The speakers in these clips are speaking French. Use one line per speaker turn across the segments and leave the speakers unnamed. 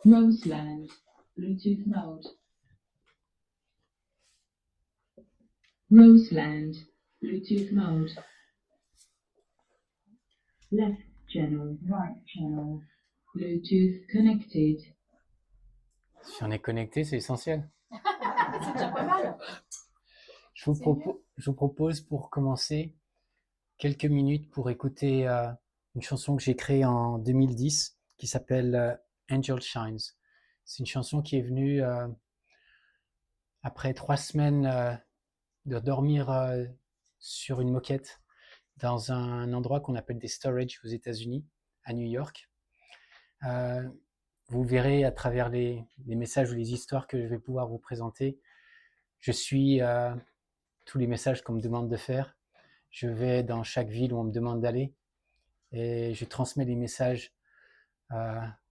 Roseland, Bluetooth mode. Roseland, Bluetooth mode. Left channel, right channel. Bluetooth connected.
Si on est connecté, c'est essentiel.
C'est déjà pas mal.
Je vous propose pour commencer quelques minutes pour écouter une chanson que j'ai créée en 2010 qui s'appelle Angel Shines. C'est une chanson qui est venue après 3 semaines de dormir sur une moquette dans un endroit qu'on appelle des storage aux États-Unis, à New York. Vous verrez à travers les messages ou les histoires que je vais pouvoir vous présenter, je suis tous les messages qu'on me demande de faire. Je vais dans chaque ville où on me demande d'aller et je transmets les messages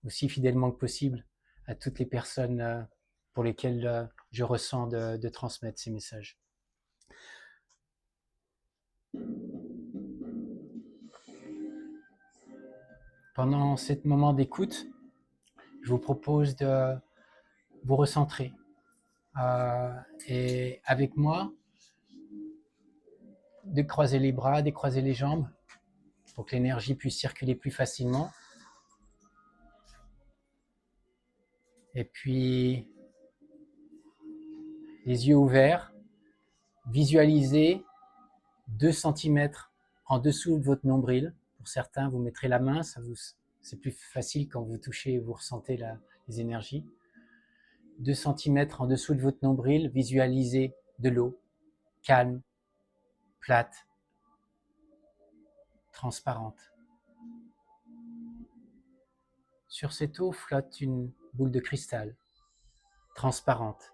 aussi fidèlement que possible à toutes les personnes pour lesquelles je ressens de transmettre ces messages. Pendant ce moment d'écoute, je vous propose de vous recentrer et avec moi, de croiser les bras, de croiser les jambes pour que l'énergie puisse circuler plus facilement. Et puis, les yeux ouverts, visualisez 2 centimètres en dessous de votre nombril. Pour certains, vous mettrez la main, c'est plus facile quand vous touchez et vous ressentez les énergies. 2 centimètres en dessous de votre nombril, visualisez de l'eau, calme, plate, transparente. Sur cette eau flotte une boule de cristal, transparente.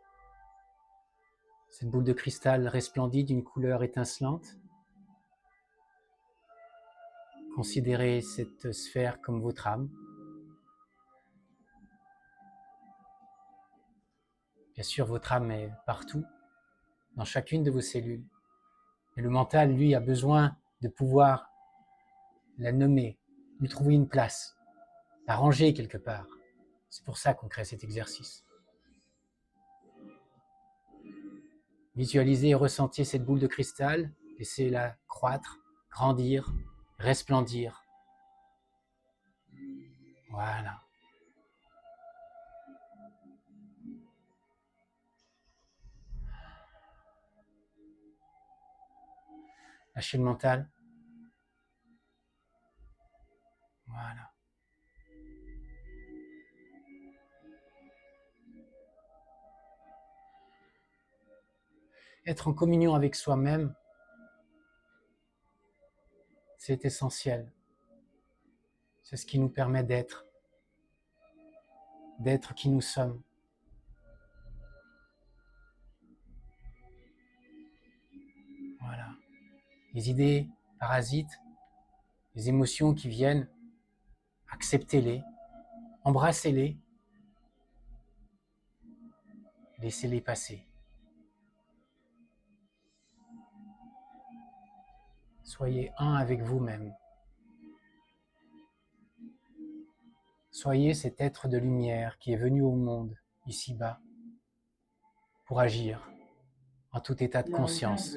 Cette boule de cristal resplendit d'une couleur étincelante. Considérez cette sphère comme votre âme. Bien sûr, votre âme est partout, dans chacune de vos cellules. Mais le mental, lui, a besoin de pouvoir la nommer, lui trouver une place, la ranger quelque part. C'est pour ça qu'on crée cet exercice. Visualisez et ressentiez cette boule de cristal, laissez-la croître, grandir, resplendir. Voilà. Lâchez le mental. Voilà. Être en communion avec soi-même, c'est essentiel. C'est ce qui nous permet d'être qui nous sommes. Voilà. Les idées parasites, les émotions qui viennent, acceptez-les, embrassez-les, laissez-les passer. Soyez un avec vous-même. Soyez cet être de lumière qui est venu au monde, ici-bas, pour agir en tout état de conscience.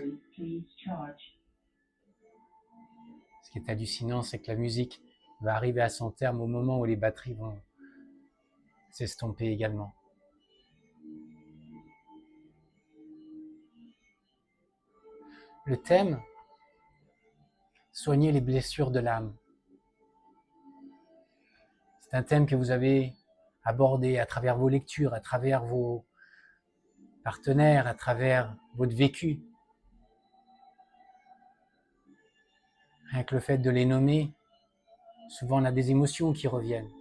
Ce qui est hallucinant, c'est que la musique va arriver à son terme au moment où les batteries vont s'estomper également. Le thème, soigner les blessures de l'âme. C'est un thème que vous avez abordé à travers vos lectures, à travers vos partenaires, à travers votre vécu. Rien que le fait de les nommer, souvent on a des émotions qui reviennent.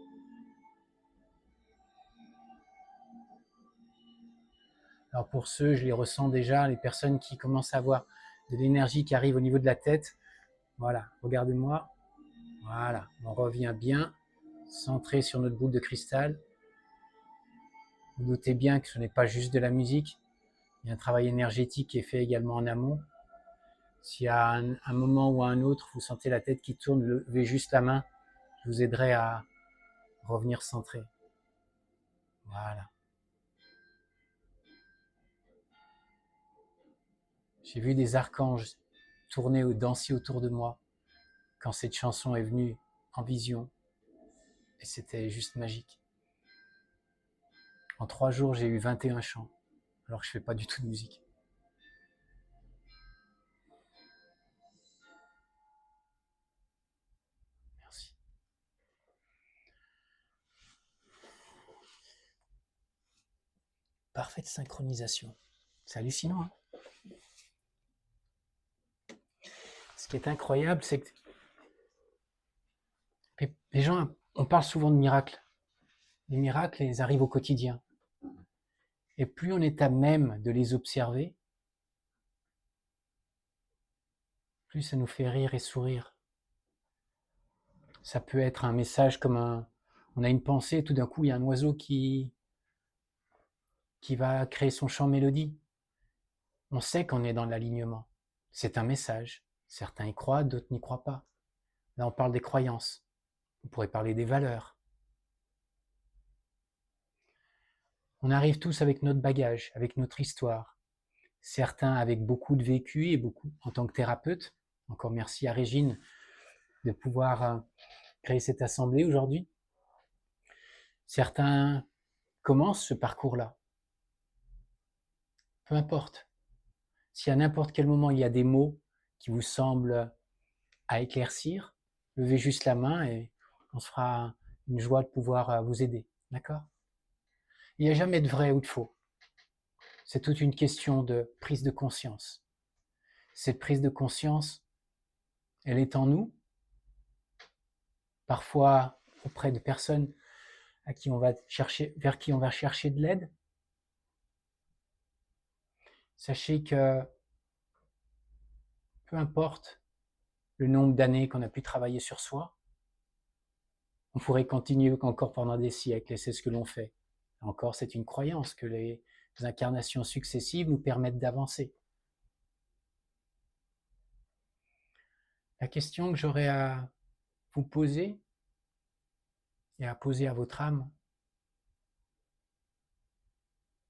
Alors pour ceux, je les ressens déjà, les personnes qui commencent à avoir de l'énergie qui arrive au niveau de la tête. Voilà, regardez-moi. Voilà, on revient bien, centré sur notre boule de cristal. Vous doutez bien que ce n'est pas juste de la musique. Il y a un travail énergétique qui est fait également en amont. S'il y a un moment ou un autre, vous sentez la tête qui tourne, levez juste la main. Je vous aiderai à revenir centré. Voilà. J'ai vu des archanges tourner ou danser autour de moi quand cette chanson est venue en vision. Et c'était juste magique. En 3 jours, j'ai eu 21 chants, alors que je ne fais pas du tout de musique. Merci. Parfaite synchronisation. C'est hallucinant, hein? Ce qui est incroyable, c'est que les gens, on parle souvent de miracles. Les miracles, ils arrivent au quotidien. Et plus on est à même de les observer, plus ça nous fait rire et sourire. Ça peut être un message comme on a une pensée, tout d'un coup, il y a un oiseau qui va créer son chant mélodie. On sait qu'on est dans l'alignement. C'est un message. Certains y croient, d'autres n'y croient pas. Là, on parle des croyances. On pourrait parler des valeurs. On arrive tous avec notre bagage, avec notre histoire. Certains avec beaucoup de vécu et beaucoup en tant que thérapeute. Encore merci à Régine de pouvoir créer cette assemblée aujourd'hui. Certains commencent ce parcours-là. Peu importe. Si à n'importe quel moment il y a des mots qui vous semblent à éclaircir, levez juste la main et on se fera une joie de pouvoir vous aider. D'accord? Il n'y a jamais de vrai ou de faux. C'est toute une question de prise de conscience. Cette prise de conscience, elle est en nous, parfois auprès de personnes à qui on va chercher, vers qui on va chercher de l'aide. Sachez que peu importe le nombre d'années qu'on a pu travailler sur soi, on pourrait continuer encore pendant des siècles, et c'est ce que l'on fait. Encore, c'est une croyance que les incarnations successives nous permettent d'avancer. La question que j'aurais à vous poser et à poser à votre âme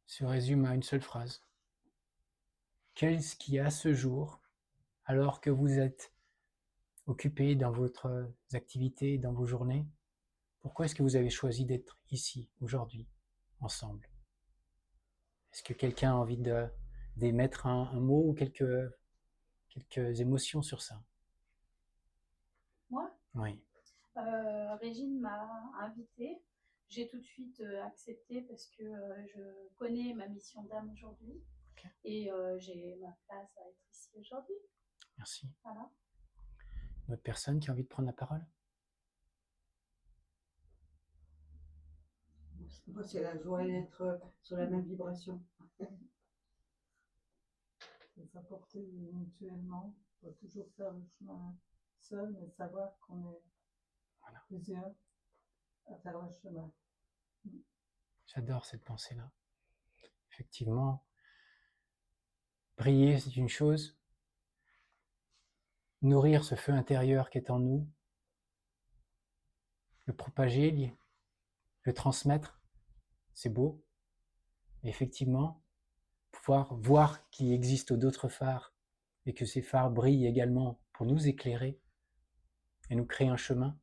se résume à une seule phrase. Qu'est-ce qui, à ce jour, alors que vous êtes occupé dans votre activité, dans vos journées, pourquoi est-ce que vous avez choisi d'être ici, aujourd'hui, ensemble? Est-ce que quelqu'un a envie d'émettre un mot ou quelques émotions sur ça?
Moi,
Oui.
Régine m'a invitée. J'ai tout de suite accepté parce que je connais ma mission d'âme aujourd'hui.
Okay.
Et j'ai ma place à être ici aujourd'hui.
Merci.
Voilà.
Une autre personne qui a envie de prendre la parole?
Moi, c'est la joie d'être sur la même vibration.
De s'apporter mutuellement, pas toujours faire le chemin seul, mais savoir qu'on est plusieurs à faire le chemin.
J'adore cette pensée-là. Effectivement, briller, c'est une chose. Nourrir ce feu intérieur qui est en nous, le propager, le transmettre, c'est beau. Mais effectivement, pouvoir voir qu'il existe d'autres phares et que ces phares brillent également pour nous éclairer et nous créer un chemin,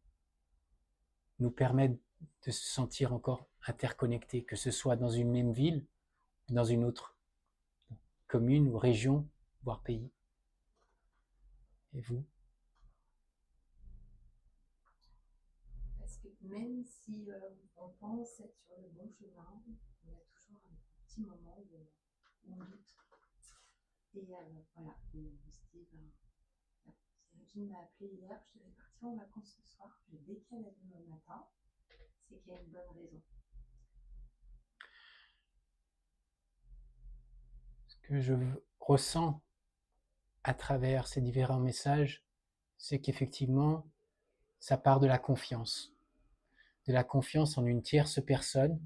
nous permet de se sentir encore interconnectés, que ce soit dans une même ville, dans une autre commune ou région, voire pays. Et vous?
Parce que même si on pense être sur le bon chemin, il y a toujours un petit moment où on doute. Et voilà, on se dit, si Régine m'a appelé hier, je devais partir en vacances ce soir, je décale à demain matin, c'est qu'il y a une bonne raison.
Ce que je ressens à travers ces différents messages, c'est qu'effectivement, ça part de la confiance en une tierce personne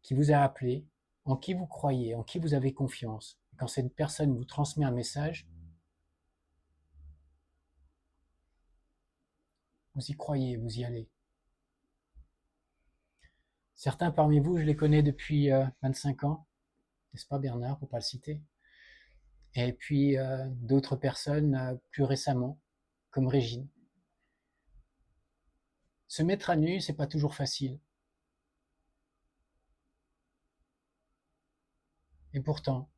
qui vous a appelé, en qui vous croyez, en qui vous avez confiance. Quand cette personne vous transmet un message, vous y croyez, vous y allez. Certains parmi vous, je les connais depuis 25 ans, n'est-ce pas Bernard, pour ne pas le citer? Et puis d'autres personnes plus récemment, comme Régine. Se mettre à nu, c'est pas toujours facile. Et pourtant,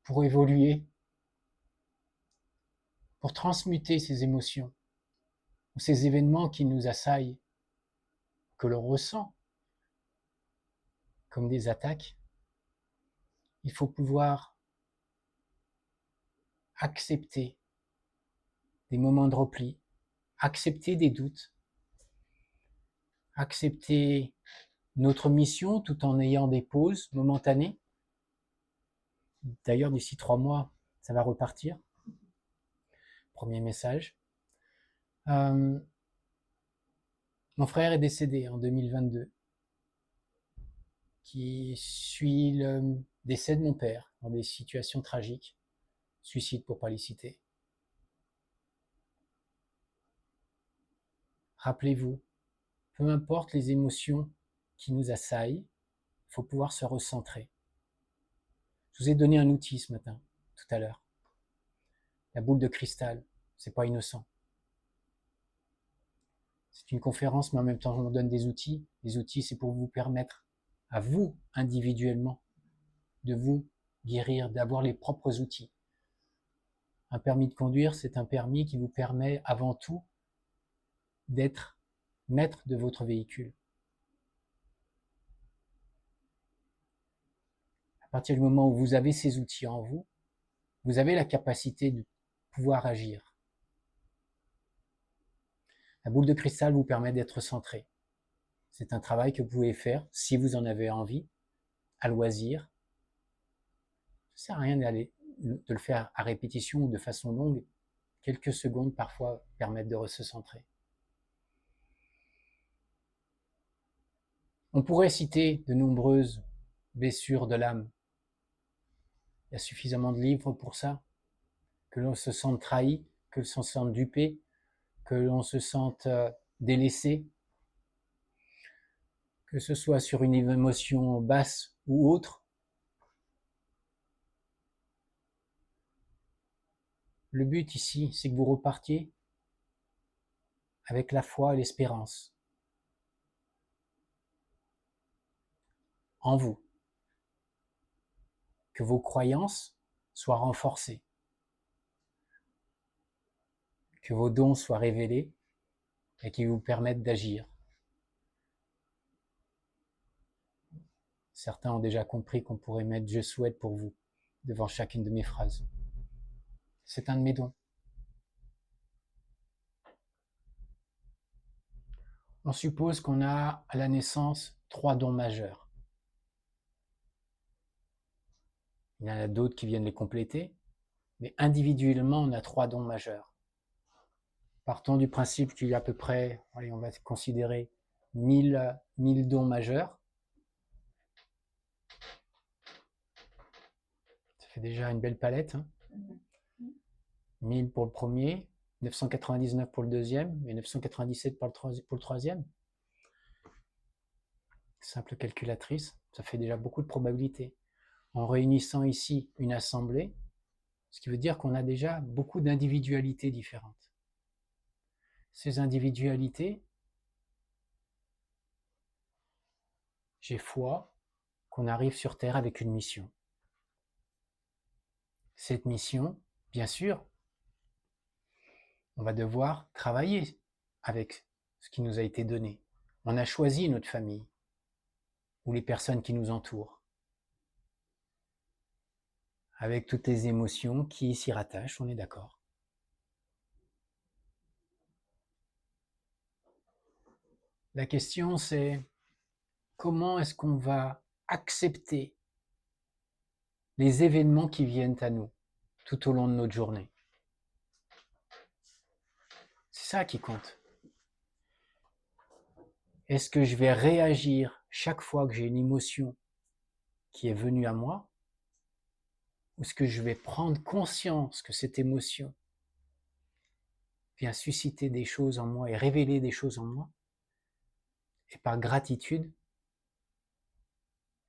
pour évoluer, pour transmuter ces émotions, ou ces événements qui nous assaillent, que l'on ressent comme des attaques, il faut pouvoir accepter des moments de repli, accepter des doutes, accepter notre mission tout en ayant des pauses momentanées. D'ailleurs, d'ici 3 mois, ça va repartir. Premier message. Mon frère est décédé en 2022, qui suit le décès de mon père dans des situations tragiques, suicide pour pas les citer. Rappelez-vous, peu importe les émotions qui nous assaillent, il faut pouvoir se recentrer. Je vous ai donné un outil ce matin, tout à l'heure. La boule de cristal, c'est pas innocent. C'est une conférence, mais en même temps, je vous donne des outils. Les outils, c'est pour vous permettre, à vous, individuellement, de vous guérir, d'avoir les propres outils. Un permis de conduire, c'est un permis qui vous permet, avant tout, d'être maître de votre véhicule. À partir du moment où vous avez ces outils en vous, vous avez la capacité de pouvoir agir. La boule de cristal vous permet d'être centré. C'est un travail que vous pouvez faire, si vous en avez envie, à loisir. Ça ne sert à rien de le faire à répétition ou de façon longue. Quelques secondes parfois permettent de se centrer. On pourrait citer de nombreuses blessures de l'âme. Il y a suffisamment de livres pour ça. Que l'on se sente trahi, que l'on se sente dupé, que l'on se sente délaissé, que ce soit sur une émotion basse ou autre. Le but ici, c'est que vous repartiez avec la foi et l'espérance en vous. Que vos croyances soient renforcées. Que vos dons soient révélés et qui vous permettent d'agir. Certains ont déjà compris qu'on pourrait mettre « je souhaite pour vous » devant chacune de mes phrases. C'est un de mes dons. On suppose qu'on a à la naissance 3 dons majeurs. Il y en a d'autres qui viennent les compléter, mais individuellement, on a 3 dons majeurs. Partons du principe qu'il y a à peu près, allez, on va considérer 1000 dons majeurs. Ça fait déjà une belle palette. Hein. 1000 pour le premier, 999 pour le deuxième et 997 pour le troisième. Simple calculatrice, ça fait déjà beaucoup de probabilités. En réunissant ici une assemblée, ce qui veut dire qu'on a déjà beaucoup d'individualités différentes. Ces individualités, j'ai foi qu'on arrive sur Terre avec une mission. Cette mission, bien sûr, on va devoir travailler avec ce qui nous a été donné. On a choisi notre famille ou les personnes qui nous entourent, avec toutes les émotions qui s'y rattachent, on est d'accord. La question c'est comment est-ce qu'on va accepter les événements qui viennent à nous tout au long de notre journée. C'est ça qui compte. Est-ce que je vais réagir chaque fois que j'ai une émotion qui est venue à moi, ou est-ce que je vais prendre conscience que cette émotion vient susciter des choses en moi et révéler des choses en moi, et par gratitude,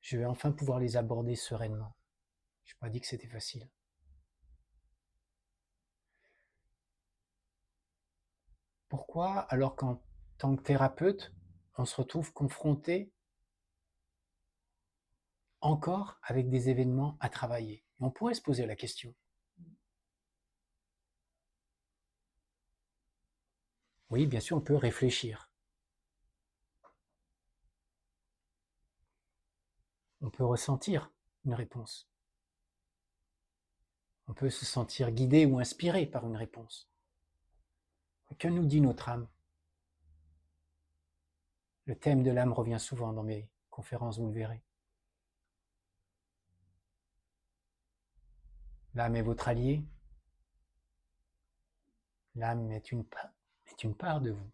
je vais enfin pouvoir les aborder sereinement. Je n'ai pas dit que c'était facile. Pourquoi, alors qu'en tant que thérapeute, on se retrouve confronté encore avec des événements à travailler? Et on pourrait se poser la question. Oui, bien sûr, on peut réfléchir. On peut ressentir une réponse. On peut se sentir guidé ou inspiré par une réponse. Mais que nous dit notre âme? Le thème de l'âme revient souvent dans mes conférences, vous le verrez. L'âme est votre allié. L'âme est une part de vous.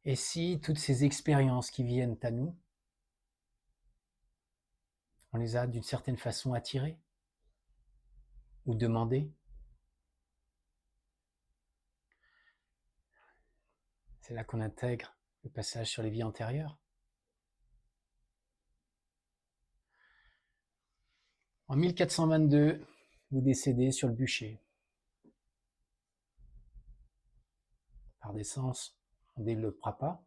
Et si toutes ces expériences qui viennent à nous, on les a d'une certaine façon attirées ou demandées? C'est là qu'on intègre le passage sur les vies antérieures. En 1422, vous décédez sur le bûcher. Par décence, on ne développera pas.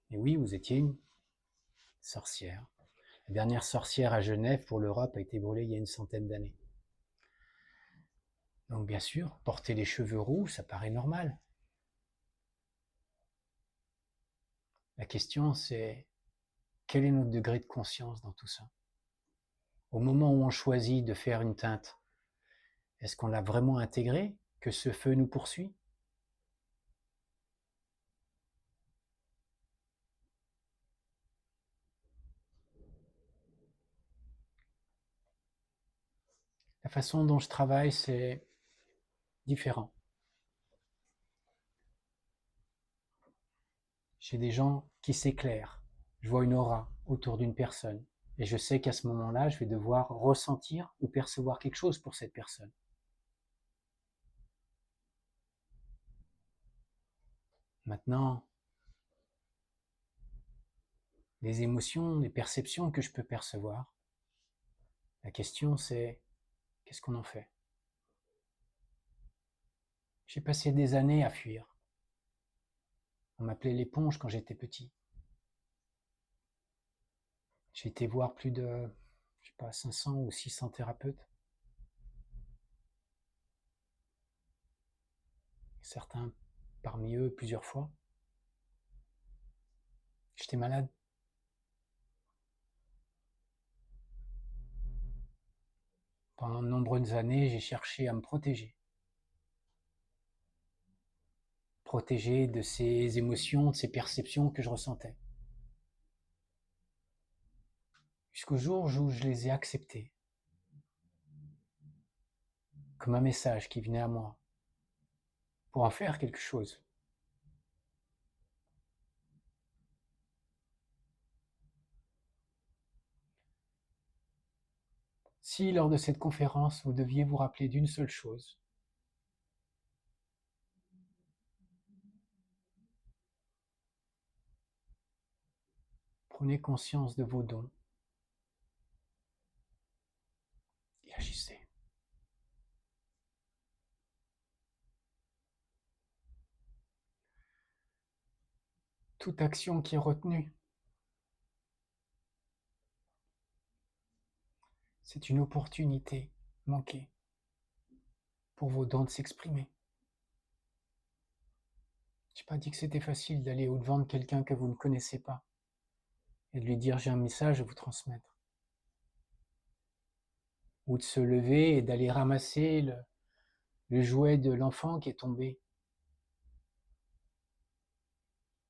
Et oui, vous étiez une sorcière. La dernière sorcière à Genève pour l'Europe a été brûlée il y a une centaine d'années. Donc bien sûr, porter les cheveux roux, ça paraît normal. La question c'est, quel est notre degré de conscience dans tout ça? Au moment où on choisit de faire une teinte, est-ce qu'on l'a vraiment intégré, que ce feu nous poursuit? La façon dont je travaille, c'est différent. J'ai des gens qui s'éclairent. Je vois une aura autour d'une personne. Et je sais qu'à ce moment-là, je vais devoir ressentir ou percevoir quelque chose pour cette personne. Maintenant, les émotions, les perceptions que je peux percevoir, la question c'est, qu'est-ce qu'on en fait? J'ai passé des années à fuir. On m'appelait l'éponge quand j'étais petit. J'ai été voir plus de, je sais pas, 500 ou 600 thérapeutes. Certains parmi eux plusieurs fois. J'étais malade. Pendant de nombreuses années, j'ai cherché à me protéger. Protéger de ces émotions, de ces perceptions que je ressentais. Jusqu'au jour où je les ai acceptées. Comme un message qui venait à moi. Pour en faire quelque chose. Si lors de cette conférence, vous deviez vous rappeler d'une seule chose, prenez conscience de vos dons et agissez. Toute action qui est retenue, c'est une opportunité manquée pour vos dons de s'exprimer. Je n'ai pas dit que c'était facile d'aller au-devant de quelqu'un que vous ne connaissez pas et de lui dire j'ai un message à vous transmettre. Ou de se lever et d'aller ramasser le jouet de l'enfant qui est tombé.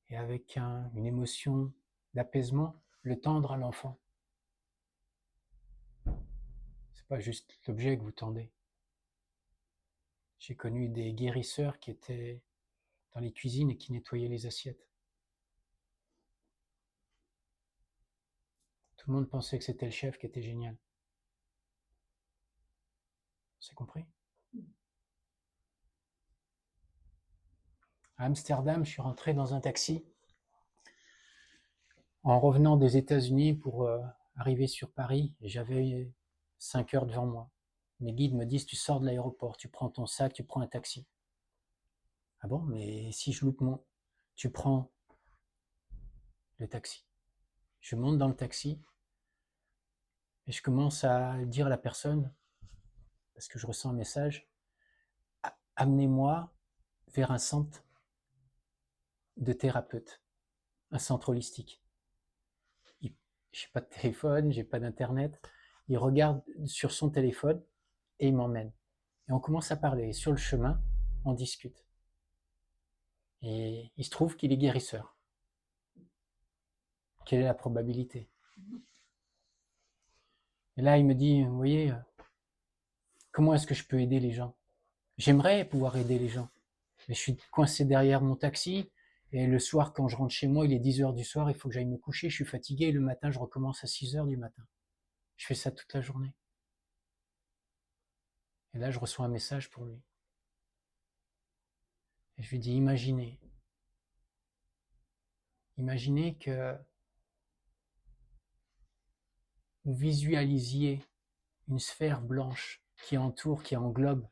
Et avec une émotion d'apaisement, le tendre à l'enfant. C'est pas juste l'objet que vous tendez. J'ai connu des guérisseurs qui étaient dans les cuisines et qui nettoyaient les assiettes. Tout le monde pensait que c'était le chef qui était génial. C'est compris? À Amsterdam, je suis rentré dans un taxi. En revenant des États-Unis pour arriver sur Paris, j'avais 5 heures devant moi. Mes guides me disent, tu sors de l'aéroport, tu prends ton sac, tu prends un taxi. Ah bon, mais si je loupe mon... Tu prends le taxi. Je monte dans le taxi et je commence à dire à la personne, parce que je ressens un message, amenez-moi vers un centre de thérapeute, un centre holistique. Je n'ai pas de téléphone, j'ai pas d'internet. Il regarde sur son téléphone et il m'emmène. Et on commence à parler. Et sur le chemin, on discute. Et il se trouve qu'il est guérisseur. Quelle est la probabilité? Et là, il me dit, vous voyez, comment est-ce que je peux aider les gens? J'aimerais pouvoir aider les gens. Mais je suis coincé derrière mon taxi. Et le soir, quand je rentre chez moi, il est 10h du soir, il faut que j'aille me coucher. Je suis fatigué. Et le matin, je recommence à 6h du matin. Je fais ça toute la journée. Et là, je reçois un message pour lui. Et je lui dis, imaginez que vous visualisiez une sphère blanche qui entoure, qui englobe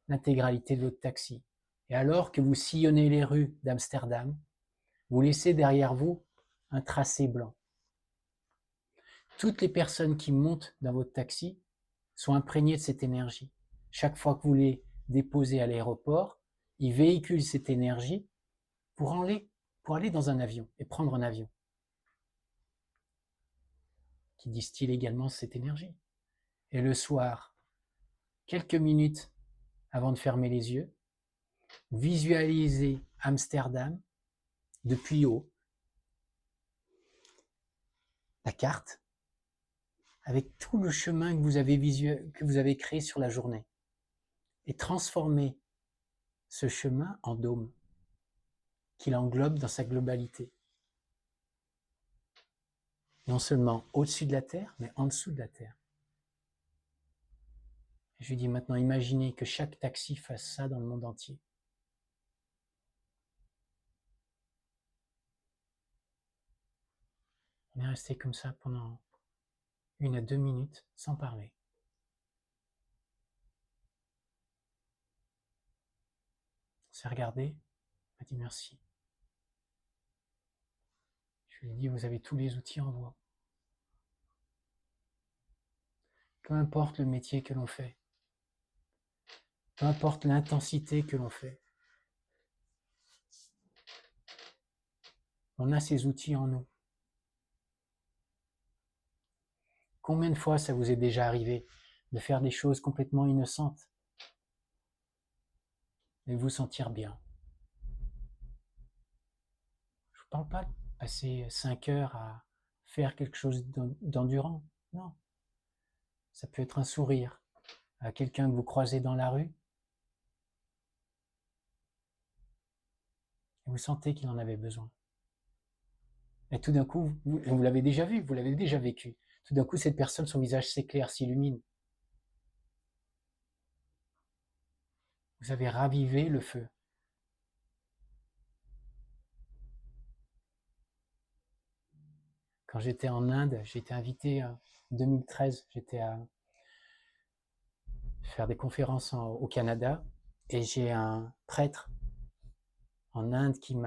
l'intégralité de votre taxi. Et alors que vous sillonnez les rues d'Amsterdam, vous laissez derrière vous un tracé blanc. Toutes les personnes qui montent dans votre taxi sont imprégnées de cette énergie. Chaque fois que vous les déposez à l'aéroport, ils véhiculent cette énergie pour aller dans un avion et prendre un avion qui distille également cette énergie. Et le soir, quelques minutes avant de fermer les yeux, visualisez Amsterdam depuis haut, la carte, avec tout le chemin que vous avez créé sur la journée, et transformez ce chemin en dôme, qu'il englobe dans sa globalité. Non seulement au-dessus de la Terre, mais en dessous de la Terre. Et je lui dis maintenant, imaginez que chaque taxi fasse ça dans le monde entier. On est resté comme ça pendant 1 à 2 minutes, sans parler. On s'est regardé, il m'a dit merci. Je lui ai dit, vous avez tous les outils en vous. Peu importe le métier que l'on fait, peu importe l'intensité que l'on fait, on a ces outils en nous. Combien de fois ça vous est déjà arrivé de faire des choses complètement innocentes et de vous sentir bien? Je ne vous parle pas de passer 5 heures à faire quelque chose d'endurant. Non. Ça peut être un sourire à quelqu'un que vous croisez dans la rue et vous sentez qu'il en avait besoin. Et tout d'un coup, vous l'avez déjà vu, vous l'avez déjà vécu. Tout d'un coup, cette personne, son visage s'éclaire, s'illumine. Vous avez ravivé le feu. Quand j'étais en Inde, j'ai été invité en 2013, j'étais à faire des conférences au Canada et j'ai un prêtre en Inde qui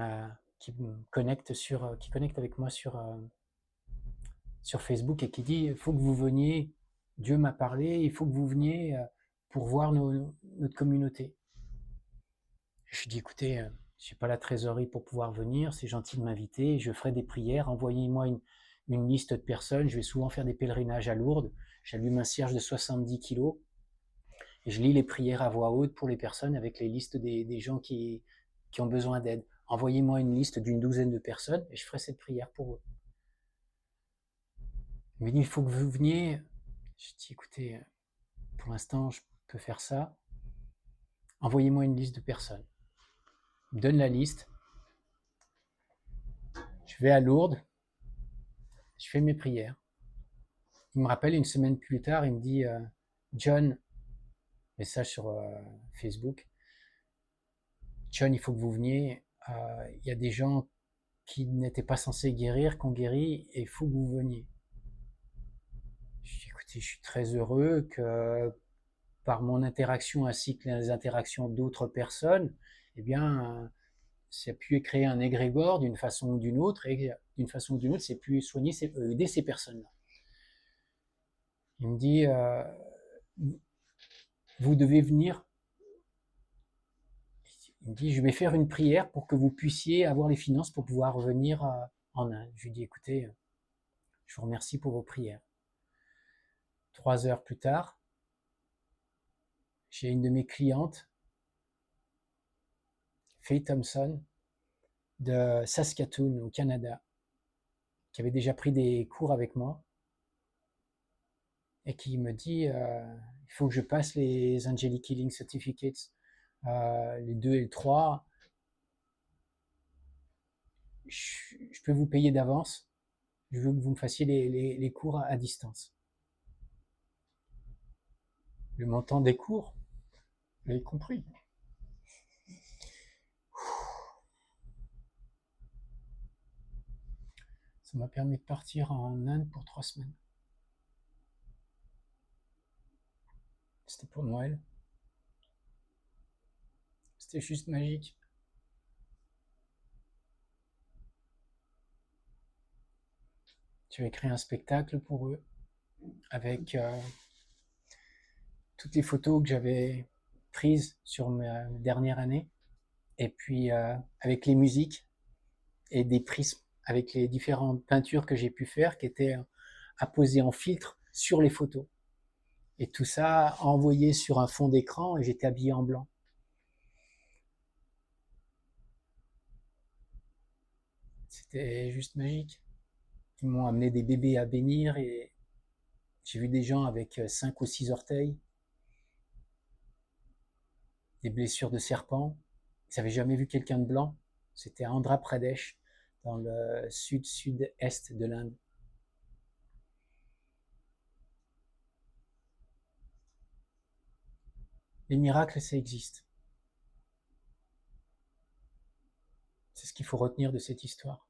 connecte avec moi sur Facebook et qui dit il faut que vous veniez, Dieu m'a parlé, il faut que vous veniez pour voir notre communauté. Je dis écoutez, je n'ai pas la trésorerie pour pouvoir venir, c'est gentil de m'inviter, je ferai des prières, envoyez-moi une liste de personnes, je vais souvent faire des pèlerinages à Lourdes, j'allume un cierge de 70 kilos et je lis les prières à voix haute pour les personnes avec les listes des gens qui ont besoin d'aide. Envoyez-moi une liste d'une douzaine de personnes et je ferai cette prière pour eux. Il me dit, il faut que vous veniez. Je dis, écoutez, pour l'instant, je peux faire ça. Envoyez-moi une liste de personnes. Il me donne la liste. Je vais à Lourdes. Je fais mes prières. Il me rappelle 1 semaine plus tard, il me dit, John, message sur Facebook, John, il faut que vous veniez. Il y a des gens qui n'était pas censé guérir, qu'on guérit, et il faut que vous veniez. Je dis, écoutez, je suis très heureux que par mon interaction ainsi que les interactions d'autres personnes, eh bien, ça a pu créer un égrégore d'une façon ou d'une autre, et d'une façon ou d'une autre, c'est pu soigner, aider ces personnes-là. Il me dit, vous devez venir. Il me dit, je vais faire une prière pour que vous puissiez avoir les finances pour pouvoir venir en Inde. Je lui dis, écoutez, je vous remercie pour vos prières. 3 heures plus tard, j'ai une de mes clientes, Faye Thompson, de Saskatoon, au Canada, qui avait déjà pris des cours avec moi, et qui me dit, il faut que je passe les Angelic Healing Certificates, les 2 et le 3. Je peux vous payer d'avance, je veux que vous me fassiez les cours à distance. Le montant des cours, vous avez compris. Ça m'a permis de partir en Inde pour 3 semaines. C'était pour Noël. C'était juste magique. Tu avais créé un spectacle pour eux avec toutes les photos que j'avais prises sur ma dernière année, et puis avec les musiques et des prismes avec les différentes peintures que j'ai pu faire qui étaient apposées en filtre sur les photos. Et tout ça envoyé sur un fond d'écran, et j'étais habillé en blanc. C'était juste magique. Ils m'ont amené des bébés à bénir, et j'ai vu des gens avec 5 ou 6 orteils, des blessures de serpent. Ils n'avaient jamais vu quelqu'un de blanc. C'était à Andhra Pradesh, dans le sud-sud-est de l'Inde. Les miracles, ça existe. C'est ce qu'il faut retenir de cette histoire.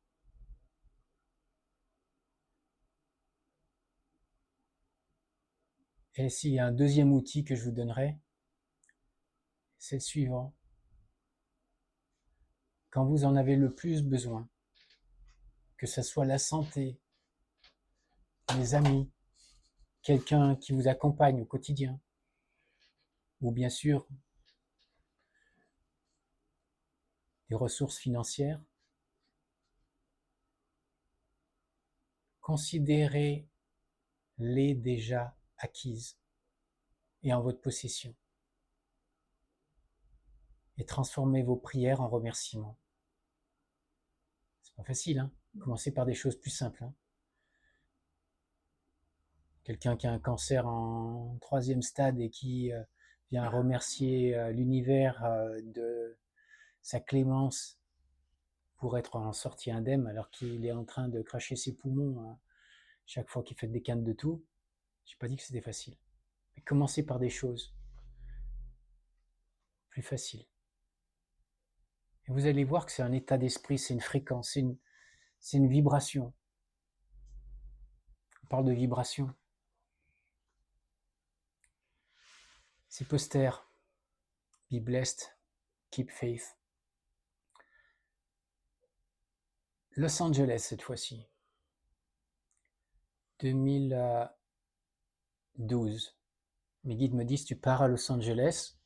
Et s'il y a un deuxième outil que je vous donnerai, c'est le suivant. Quand vous en avez le plus besoin, que ce soit la santé, les amis, quelqu'un qui vous accompagne au quotidien, ou bien sûr des ressources financières, considérez-les déjà acquises et en votre possession, et transformez vos prières en remerciements. C'est pas facile, hein? Commencez par des choses plus simples, hein? Quelqu'un qui a un cancer en 3e stade et qui vient remercier l'univers de sa clémence pour être en sortie indemne alors qu'il est en train de cracher ses poumons chaque fois qu'il fait des cannes de tout. J'ai pas dit que c'était facile. Mais commencez par des choses plus faciles. Et vous allez voir que c'est un état d'esprit, c'est une fréquence, c'est une vibration. On parle de vibration. Ces posters, Be blessed, keep faith. Los Angeles cette fois-ci. 2012. Mes guides me disent, tu pars à Los Angeles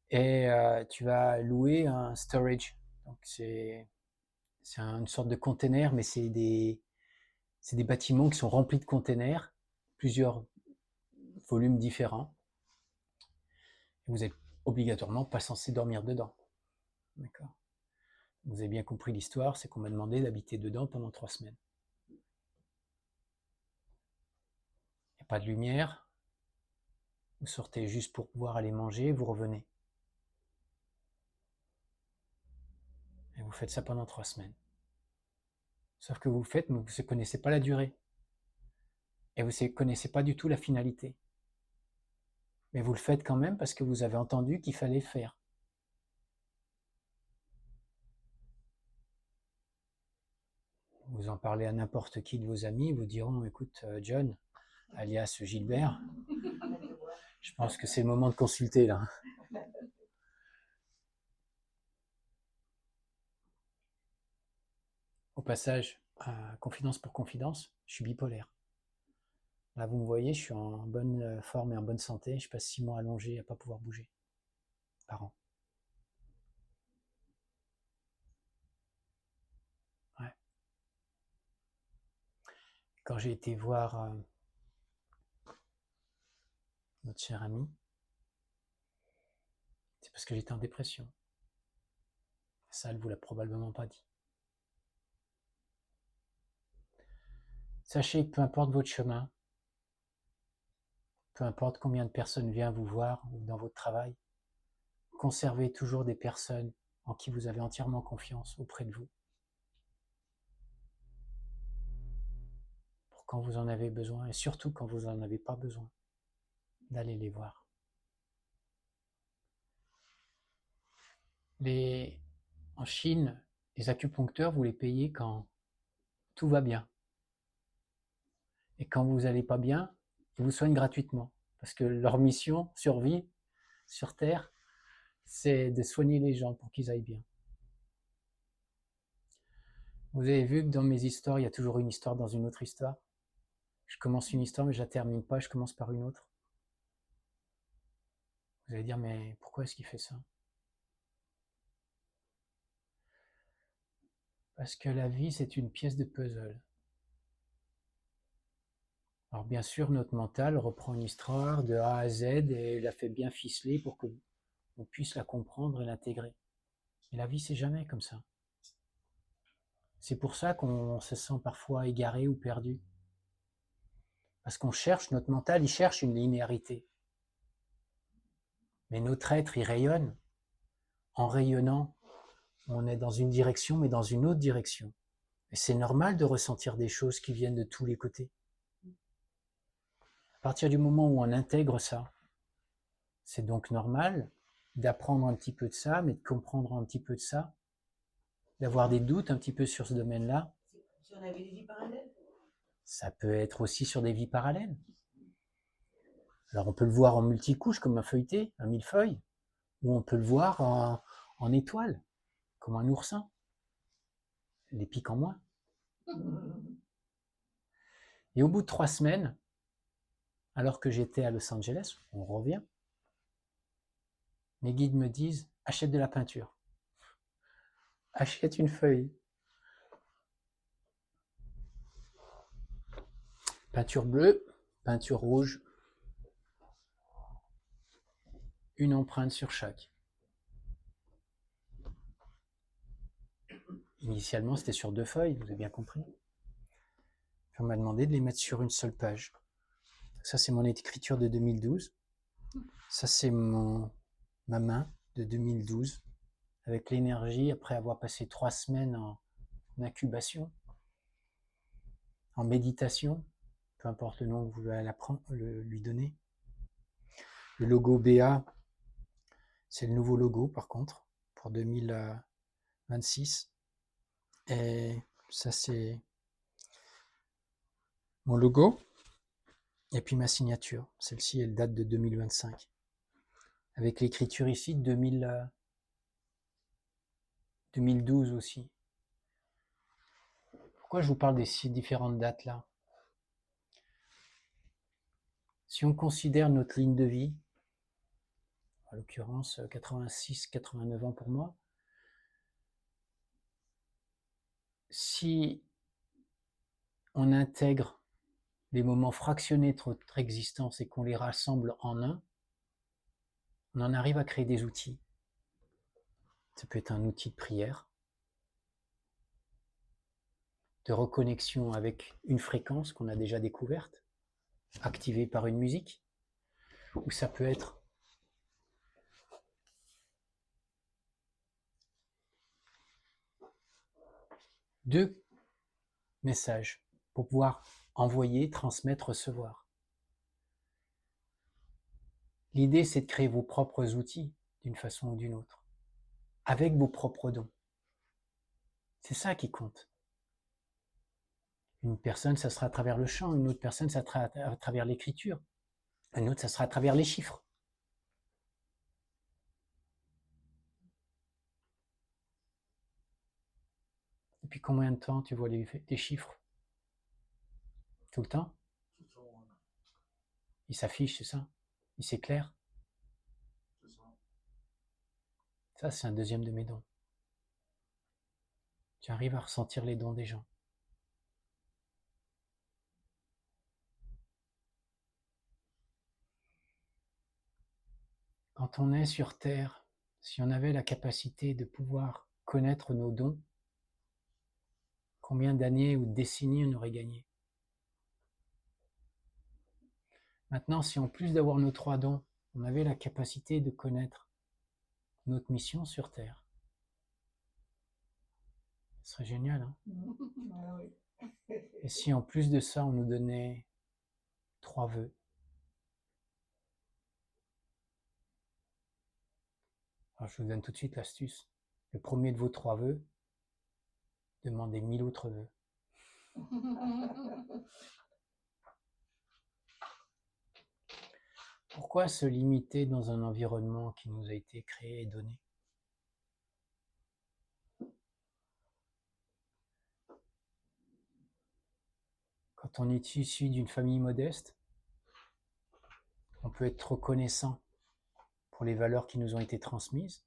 et tu vas louer un storage. Donc c'est une sorte de container, mais c'est des bâtiments qui sont remplis de containers, plusieurs volumes différents. Et vous n'êtes obligatoirement pas censé dormir dedans. D'accord. Vous avez bien compris l'histoire, c'est qu'on m'a demandé d'habiter dedans pendant 3 semaines. Il n'y a pas de lumière. Vous sortez juste pour pouvoir aller manger, vous revenez. Et vous faites ça pendant 3 semaines. Sauf que vous le faites, mais vous ne connaissez pas la durée. Et vous ne connaissez pas du tout la finalité. Mais vous le faites quand même parce que vous avez entendu qu'il fallait le faire. Vous en parlez à n'importe qui de vos amis, vous diront, écoute, John, alias Gilbert, je pense que c'est le moment de consulter là. Au passage, confidence pour confidence, je suis bipolaire. Là, vous me voyez, je suis en bonne forme et en bonne santé. Je passe 6 mois allongé à ne pas pouvoir bouger par an. Ouais. Quand j'ai été voir notre cher ami, c'est parce que j'étais en dépression. Ça, elle ne vous l'a probablement pas dit. Sachez que peu importe votre chemin, peu importe combien de personnes viennent vous voir ou dans votre travail, conservez toujours des personnes en qui vous avez entièrement confiance auprès de vous. Pour quand vous en avez besoin et surtout quand vous n'en avez pas besoin, d'aller les voir. En Chine, les acupuncteurs, vous les payez quand tout va bien. Et quand vous n'allez pas bien, ils vous soignent gratuitement. Parce que leur mission, survie, sur Terre, c'est de soigner les gens pour qu'ils aillent bien. Vous avez vu que dans mes histoires, il y a toujours une histoire dans une autre histoire. Je commence une histoire, mais je ne la termine pas, je commence par une autre. Vous allez dire, mais pourquoi est-ce qu'il fait ça? Parce que la vie, c'est une pièce de puzzle. Alors bien sûr, notre mental reprend une histoire de A à Z et la fait bien ficeler pour que on puisse la comprendre et l'intégrer. Mais la vie, c'est jamais comme ça. C'est pour ça qu'on se sent parfois égaré ou perdu. Parce qu'on cherche, notre mental, il cherche une linéarité. Mais notre être, il rayonne. En rayonnant, on est dans une direction, mais dans une autre direction. Et c'est normal de ressentir des choses qui viennent de tous les côtés. À partir du moment où on intègre ça, c'est donc normal d'apprendre un petit peu de ça, mais de comprendre un petit peu de ça, d'avoir des doutes un petit peu sur ce domaine-là.
Si on avait des vies parallèles.
Ça peut être aussi sur des vies parallèles. Alors on peut le voir en multicouche comme un feuilleté, un millefeuille, ou on peut le voir en étoile, comme un oursin. Les pics en moins. Et au bout de 3 semaines, alors que j'étais à Los Angeles, on revient, mes guides me disent, achète de la peinture. Achète une feuille. Peinture bleue, peinture rouge, une empreinte sur chaque. Initialement, c'était sur 2 feuilles, vous avez bien compris. Puis on m'a demandé de les mettre sur une seule page. Ça, c'est mon écriture de 2012. Ça, c'est ma main de 2012, avec l'énergie après avoir passé 3 semaines en incubation, en méditation, peu importe le nom que vous voulez lui donner. Le logo BA, c'est le nouveau logo par contre, pour 2026. Et ça, c'est mon logo. Et puis ma signature. Celle-ci, elle date de 2025. Avec l'écriture ici de 2012 aussi. Pourquoi je vous parle des 6 différentes dates là? Si on considère notre ligne de vie, en l'occurrence 86-89 ans pour moi, si on intègre les moments fractionnés de notre existence et qu'on les rassemble en un, on en arrive à créer des outils. Ça peut être un outil de prière, de reconnexion avec une fréquence qu'on a déjà découverte, activée par une musique, ou ça peut être deux messages pour pouvoir envoyer, transmettre, recevoir. L'idée, c'est de créer vos propres outils d'une façon ou d'une autre, avec vos propres dons. C'est ça qui compte. Une personne, ça sera à travers le chant, une autre personne, ça sera à travers l'écriture, une autre, ça sera à travers les chiffres. Depuis combien de temps tu vois les chiffres? Tout le temps? Ils s'affichent, c'est ça? Ils s'éclairent? Ça, c'est un deuxième de mes dons. Tu arrives à ressentir les dons des gens. Quand on est sur Terre, si on avait la capacité de pouvoir connaître nos dons, combien d'années ou de décennies on aurait gagné? Maintenant, si en plus d'avoir nos 3 dons, on avait la capacité de connaître notre mission sur Terre, ce serait génial, hein?
Ah oui.
Et si en plus de ça, on nous donnait 3 vœux? Alors, je vous donne tout de suite l'astuce. Le premier de vos 3 vœux, demandez 1000 autres vœux. Pourquoi se limiter dans un environnement qui nous a été créé et donné? Quand on est issu d'une famille modeste, on peut être reconnaissant pour les valeurs qui nous ont été transmises,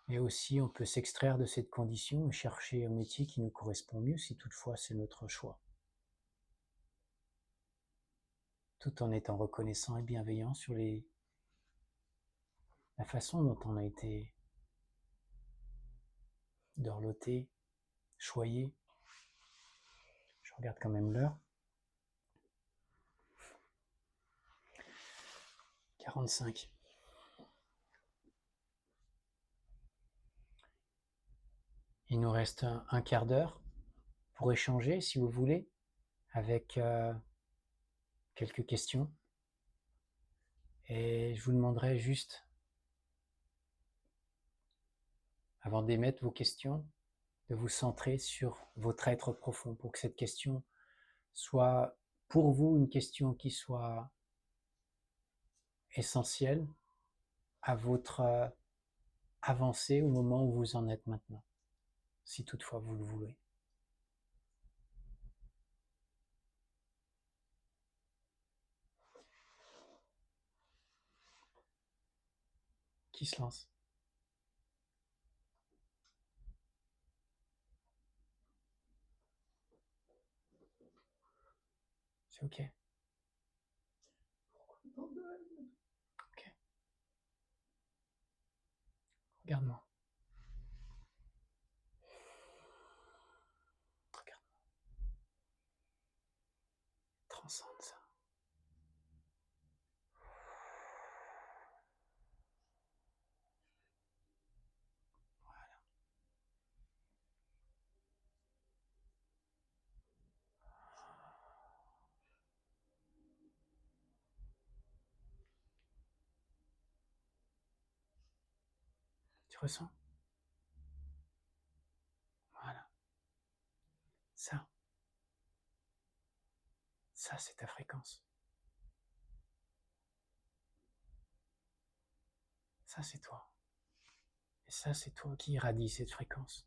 mais aussi on peut s'extraire de cette condition et chercher un métier qui nous correspond mieux si toutefois c'est notre choix. Tout en étant reconnaissant et bienveillant sur la façon dont on a été dorloté, choyé. Je regarde quand même l'heure. 45. Il nous reste un quart d'heure pour échanger, si vous voulez, avec quelques questions. Et je vous demanderai juste, avant d'émettre vos questions, de vous centrer sur votre être profond pour que cette question soit pour vous une question qui soit essentielle à votre avancée au moment où vous en êtes maintenant, si toutefois vous le voulez. Qui se lance? C'est ok. Ok. Regarde-moi. Regarde-moi. Transcende ça. Tu ressens? Voilà. Ça c'est ta fréquence. Ça c'est toi. Et ça c'est toi qui irradie cette fréquence.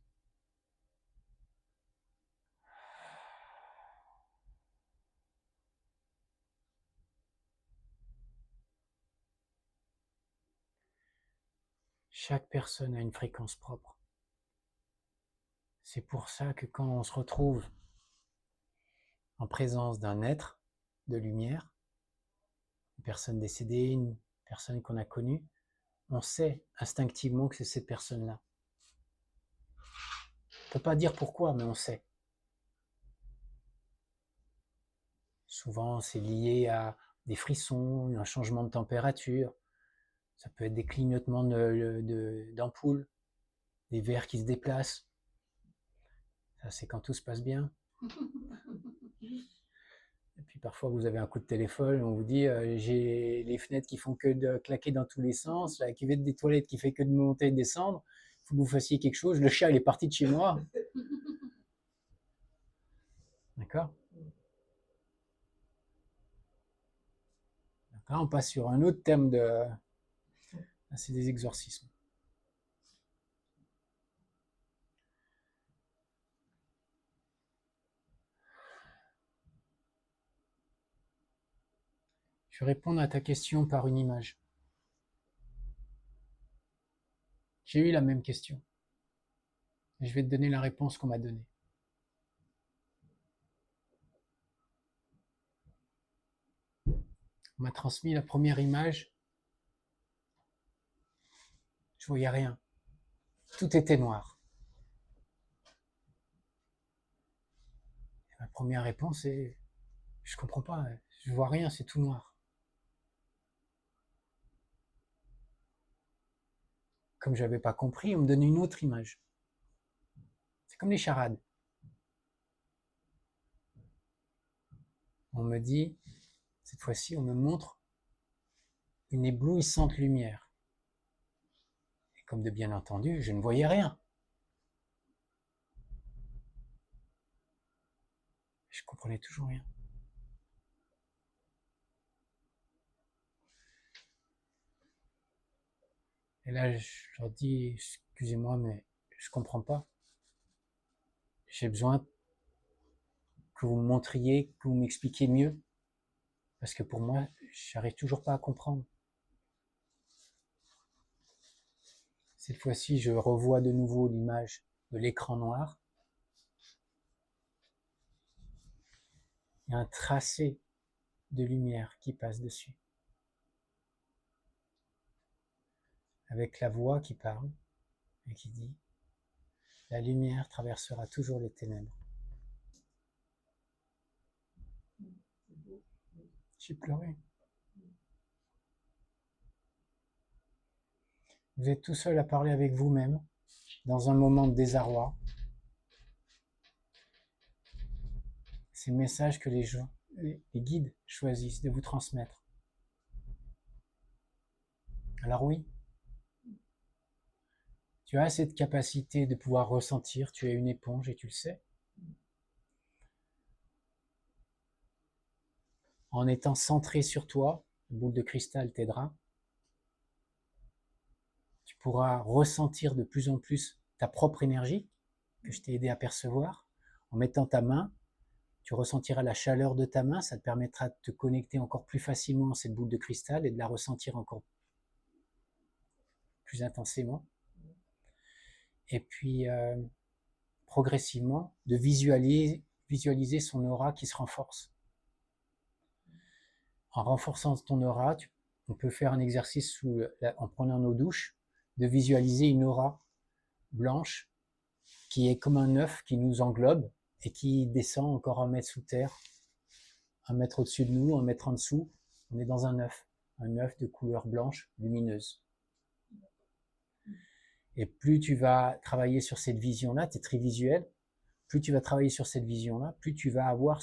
Chaque personne a une fréquence propre. C'est pour ça que quand on se retrouve en présence d'un être de lumière, une personne décédée, une personne qu'on a connue, on sait instinctivement que c'est cette personne-là. On ne peut pas dire pourquoi, mais on sait. Souvent, c'est lié à des frissons, un changement de température. Ça peut être des clignotements d'ampoules, des verres qui se déplacent. Ça, c'est quand tout se passe bien. Et puis parfois, vous avez un coup de téléphone, on vous dit j'ai les fenêtres qui font que de claquer dans tous les sens, la cuvette des toilettes qui fait que de monter et de descendre. Il faut que vous fassiez quelque chose. Le chat, il est parti de chez moi. D'accord? Là, on passe sur un autre thème de... Là, c'est des exorcismes. Je vais répondre à ta question par une image. J'ai eu la même question. Et je vais te donner la réponse qu'on m'a donnée. On m'a transmis la première image. Je voyais rien. Tout était noir. Et ma première réponse est, je comprends pas, je vois rien, c'est tout noir. Comme je n'avais pas compris, on me donnait une autre image. C'est comme les charades. On me dit, cette fois-ci, on me montre une éblouissante lumière. Et comme de bien entendu, je ne voyais rien. Je comprenais toujours rien. Et là, je leur dis, excusez-moi, mais je comprends pas. J'ai besoin que vous me montriez, que vous m'expliquiez mieux. Parce que pour moi, j'arrive toujours pas à comprendre. Cette fois-ci, je revois de nouveau l'image de l'écran noir. Il y a un tracé de lumière qui passe dessus. Avec la voix qui parle et qui dit « La lumière traversera toujours les ténèbres ». J'ai pleuré. Vous êtes tout seul à parler avec vous-même, dans un moment de désarroi. C'est le message que les guides choisissent de vous transmettre. Alors oui, tu as cette capacité de pouvoir ressentir, tu es une éponge et tu le sais. En étant centré sur toi, la boule de cristal t'aidera. Tu pourras ressentir de plus en plus ta propre énergie, que je t'ai aidé à percevoir. En mettant ta main, tu ressentiras la chaleur de ta main, ça te permettra de te connecter encore plus facilement à cette boule de cristal et de la ressentir encore plus intensément. Et puis, progressivement, de visualiser son aura qui se renforce. En renforçant ton aura, on peut faire un exercice en prenant nos douches, de visualiser une aura blanche qui est comme un œuf qui nous englobe et qui descend encore 1 mètre sous terre, 1 mètre au-dessus de nous, 1 mètre en dessous. On est dans un œuf de couleur blanche lumineuse. Et plus tu vas travailler sur cette vision-là, tu es très visuel, plus tu vas travailler sur cette vision-là, plus tu vas avoir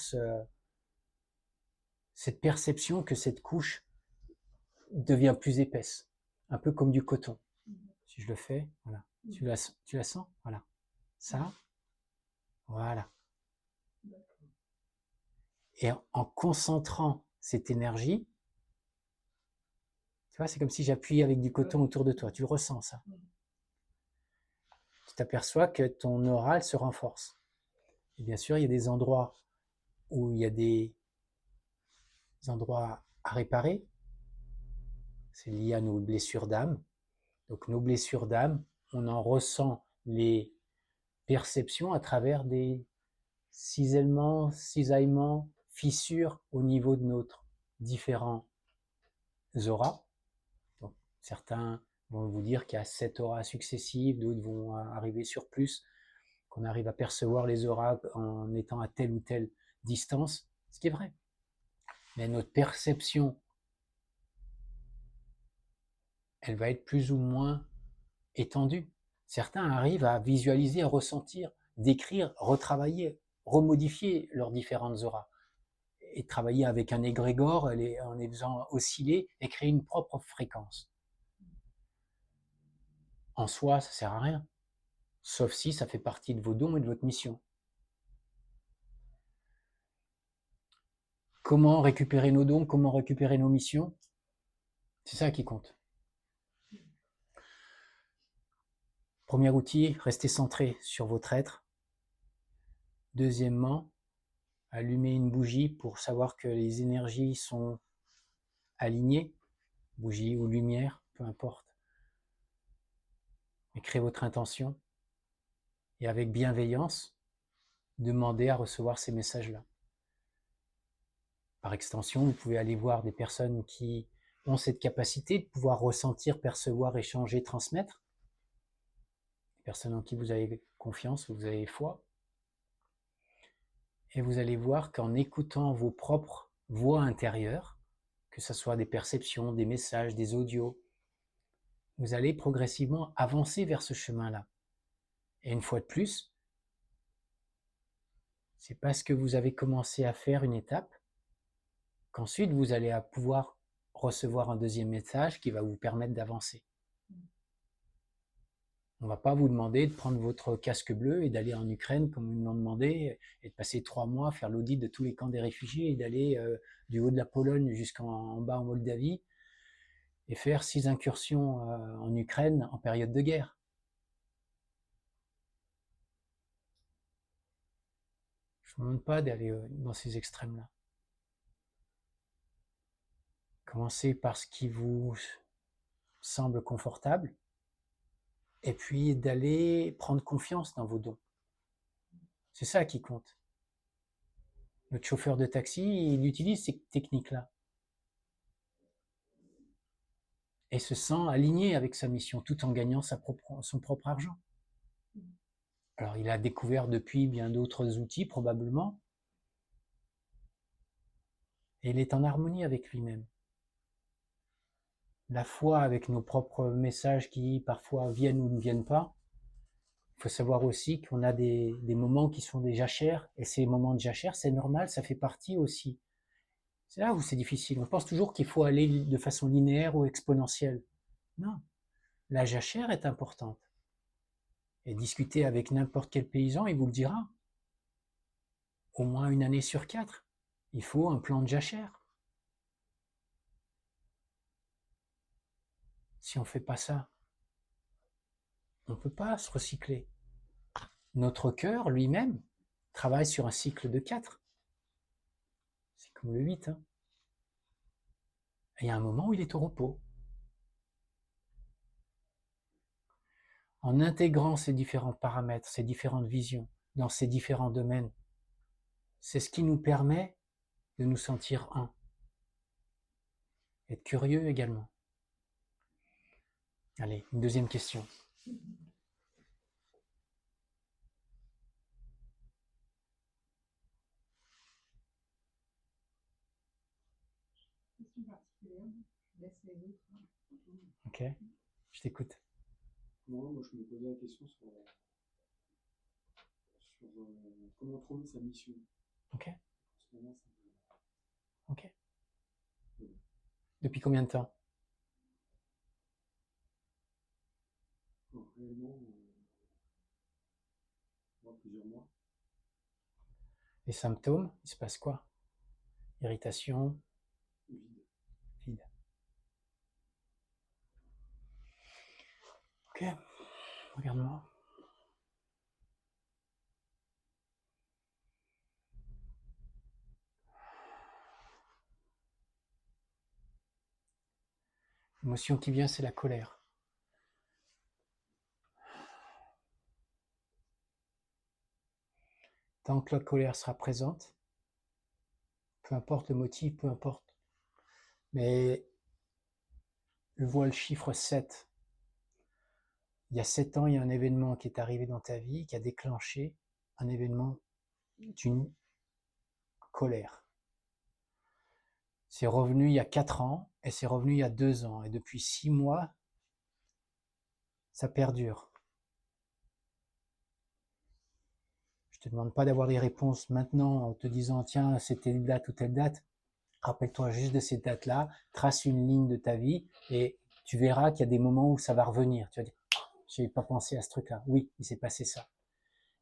cette perception que cette couche devient plus épaisse, un peu comme du coton. Si je le fais, voilà. Tu la sens? Voilà. Ça, voilà. Et en concentrant cette énergie, tu vois, c'est comme si j'appuyais avec du coton autour de toi. Tu ressens ça. Tu t'aperçois que ton aura se renforce. Et bien sûr, il y a des endroits où il y a des endroits à réparer. C'est lié à nos blessures d'âme. Donc nos blessures d'âme, on en ressent les perceptions à travers des cisaillements, fissures au niveau de notre différents auras. Donc, certains vont vous dire qu'il y a 7 auras successives, d'autres vont arriver sur plus, qu'on arrive à percevoir les auras en étant à telle ou telle distance, ce qui est vrai. Mais notre perception, elle va être plus ou moins étendue. Certains arrivent à visualiser, à ressentir, décrire, retravailler, remodifier leurs différentes auras et travailler avec un égrégore en les faisant osciller et créer une propre fréquence. En soi, ça ne sert à rien, sauf si ça fait partie de vos dons et de votre mission. comment récupérer nos dons, comment récupérer nos missions. C'est ça qui compte. Premier outil, restez centré sur votre être. Deuxièmement, allumez une bougie pour savoir que les énergies sont alignées, bougie ou lumière, peu importe. Écrivez votre intention et avec bienveillance, demandez à recevoir ces messages-là. Par extension, vous pouvez aller voir des personnes qui ont cette capacité de pouvoir ressentir, percevoir, échanger, transmettre. Des personnes en qui vous avez confiance, vous avez foi. Et vous allez voir qu'en écoutant vos propres voix intérieures, que ce soit des perceptions, des messages, des audios, vous allez progressivement avancer vers ce chemin-là. Et une fois de plus, c'est parce que vous avez commencé à faire une étape qu'ensuite vous allez pouvoir recevoir un deuxième message qui va vous permettre d'avancer. On ne va pas vous demander de prendre votre casque bleu et d'aller en Ukraine comme ils me l'ont demandé et de passer 3 mois à faire l'audit de tous les camps des réfugiés et d'aller du haut de la Pologne jusqu'en bas en Moldavie et faire 6 incursions en Ukraine en période de guerre. Je ne vous demande pas d'aller dans ces extrêmes-là. Commencez par ce qui vous semble confortable et puis d'aller prendre confiance dans vos dons. C'est ça qui compte. Notre chauffeur de taxi, il utilise ces techniques-là et se sent aligné avec sa mission tout en gagnant son propre argent. Alors il a découvert depuis bien d'autres outils probablement et il est en harmonie avec lui-même. La foi avec nos propres messages qui parfois viennent ou ne viennent pas. Il faut savoir aussi qu'on a des moments qui sont des jachères, et ces moments de jachère, c'est normal, ça fait partie aussi. C'est là où c'est difficile. On pense toujours qu'il faut aller de façon linéaire ou exponentielle. Non, la jachère est importante. Et discuter avec n'importe quel paysan, il vous le dira. Au moins 1 année sur 4, il faut un plan de jachère. Si on ne fait pas ça, on ne peut pas se recycler. Notre cœur, lui-même, travaille sur un cycle de 4. C'est comme le 8. Hein. Et il y a un moment où il est au repos. En intégrant ces différents paramètres, ces différentes visions, dans ces différents domaines, c'est ce qui nous permet de nous sentir un. Être curieux également. Allez, une deuxième question.
Question particulière, je laisse les autres.
Ok, je t'écoute.
Moi, je me posais la question sur comment trouver sa mission.
Ok.
En ce moment,
Ok. Depuis combien de temps?
réellement, plusieurs mois.
Les symptômes, il se passe quoi? Irritation? Vide. Ok, regarde-moi. L'émotion qui vient, c'est la colère. Tant que la colère sera présente, peu importe le motif, peu importe. Mais je vois le chiffre 7. Il y a 7 ans, il y a un événement qui est arrivé dans ta vie, qui a déclenché un événement d'une colère. C'est revenu il y a 4 ans et c'est revenu il y a 2 ans. Et depuis 6 mois, ça perdure. Je te demande pas d'avoir des réponses maintenant en te disant tiens, c'est telle date ou telle date. Rappelle-toi juste de cette date-là, trace une ligne de ta vie et tu verras qu'il y a des moments où ça va revenir. Tu vas dire, je n'avais pas pensé à ce truc-là. Oui, il s'est passé ça.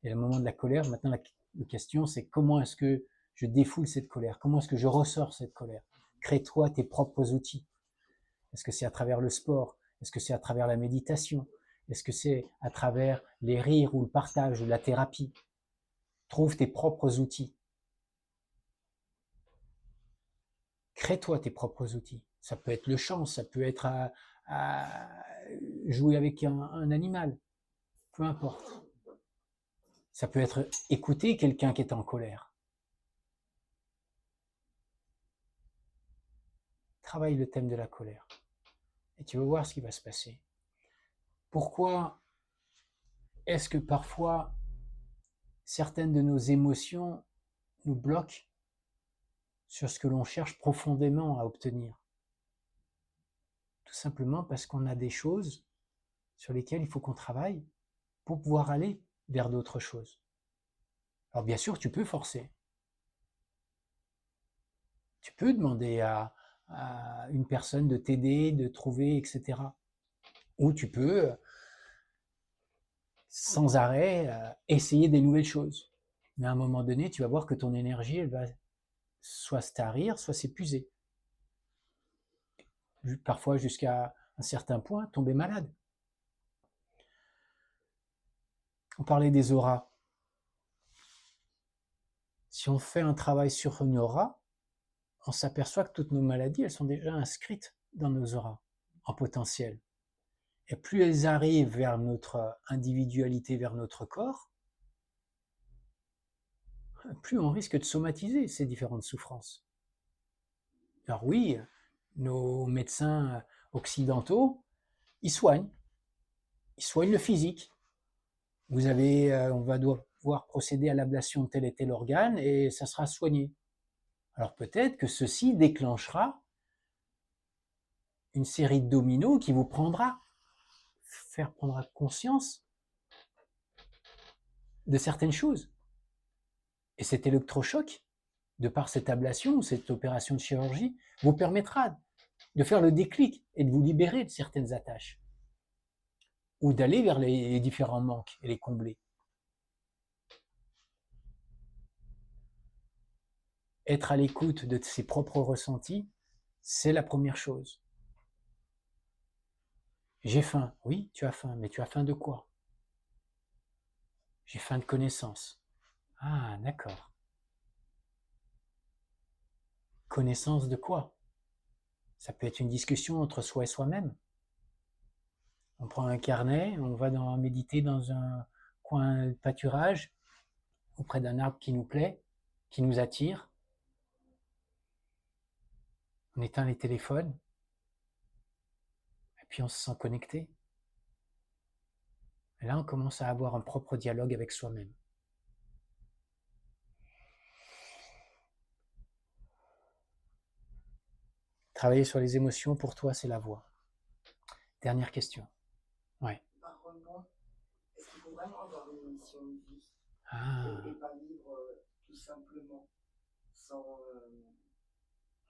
Et le moment de la colère, maintenant la question c'est comment est-ce que je défoule cette colère? Comment est-ce que je ressors cette colère? Crée-toi tes propres outils. Est-ce que c'est à travers le sport? Est-ce que c'est à travers la méditation? Est-ce que c'est à travers les rires ou le partage ou la thérapie? Trouve tes propres outils. Crée-toi tes propres outils. Ça peut être le chant, ça peut être à jouer avec un animal, peu importe. Ça peut être écouter quelqu'un qui est en colère. Travaille le thème de la colère et tu vas voir ce qui va se passer. Pourquoi est-ce que parfois certaines de nos émotions nous bloquent sur ce que l'on cherche profondément à obtenir? Tout simplement parce qu'on a des choses sur lesquelles il faut qu'on travaille pour pouvoir aller vers d'autres choses. Alors bien sûr, tu peux forcer. Tu peux demander à une personne de t'aider, de trouver, etc. Ou tu peux, sans arrêt, essayer des nouvelles choses. Mais à un moment donné, tu vas voir que ton énergie, elle va soit se tarir, soit s'épuiser. Parfois jusqu'à un certain point, tomber malade. On parlait des auras. Si on fait un travail sur une aura, on s'aperçoit que toutes nos maladies, elles sont déjà inscrites dans nos auras, en potentiel. Et plus elles arrivent vers notre individualité, vers notre corps, plus on risque de somatiser ces différentes souffrances. Alors oui, nos médecins occidentaux, ils soignent le physique. On va devoir procéder à l'ablation de tel et tel organe et ça sera soigné. Alors peut-être que ceci déclenchera une série de dominos qui vous faire prendre conscience de certaines choses. Et cet électrochoc, de par cette ablation ou cette opération de chirurgie, vous permettra de faire le déclic et de vous libérer de certaines attaches. Ou d'aller vers les différents manques et les combler. Être à l'écoute de ses propres ressentis, c'est la première chose. J'ai faim. Oui, tu as faim, mais tu as faim de quoi? J'ai faim de connaissance. Ah, d'accord. Connaissance de quoi? Ça peut être une discussion entre soi et soi-même. On prend un carnet, on va méditer dans un coin de pâturage, auprès d'un arbre qui nous plaît, qui nous attire. On éteint les téléphones, et puis on se sent connecté. Et là, on commence à avoir un propre dialogue avec soi-même. Travailler sur les émotions, pour toi, c'est la voie. Dernière question. Ouais.
Par contre, est-ce qu'il faut vraiment avoir une mission de vie et pas vivre tout simplement sans...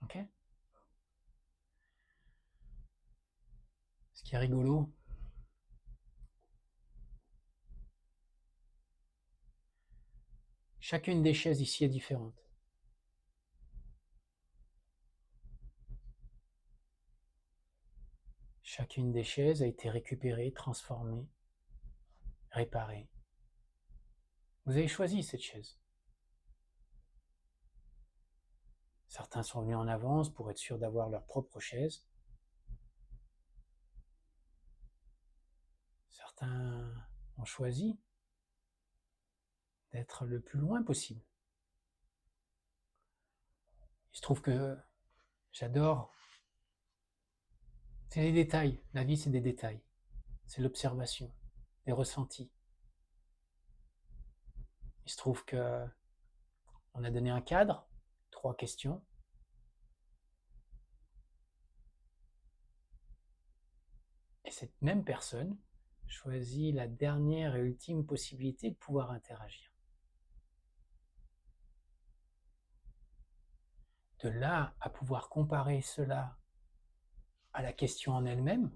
Ok. Ce qui est rigolo, chacune des chaises ici est différente. Chacune des chaises a été récupérée, transformée, réparée. Vous avez choisi cette chaise. Certains sont venus en avance pour être sûrs d'avoir leur propre chaise. Certains ont choisi d'être le plus loin possible. Il se trouve que j'adore. C'est les détails. La vie, c'est des détails. C'est l'observation, les ressentis. Il se trouve que on a donné un cadre, 3 questions. Et cette même personne choisit la dernière et ultime possibilité de pouvoir interagir. De là à pouvoir comparer cela à la question en elle-même,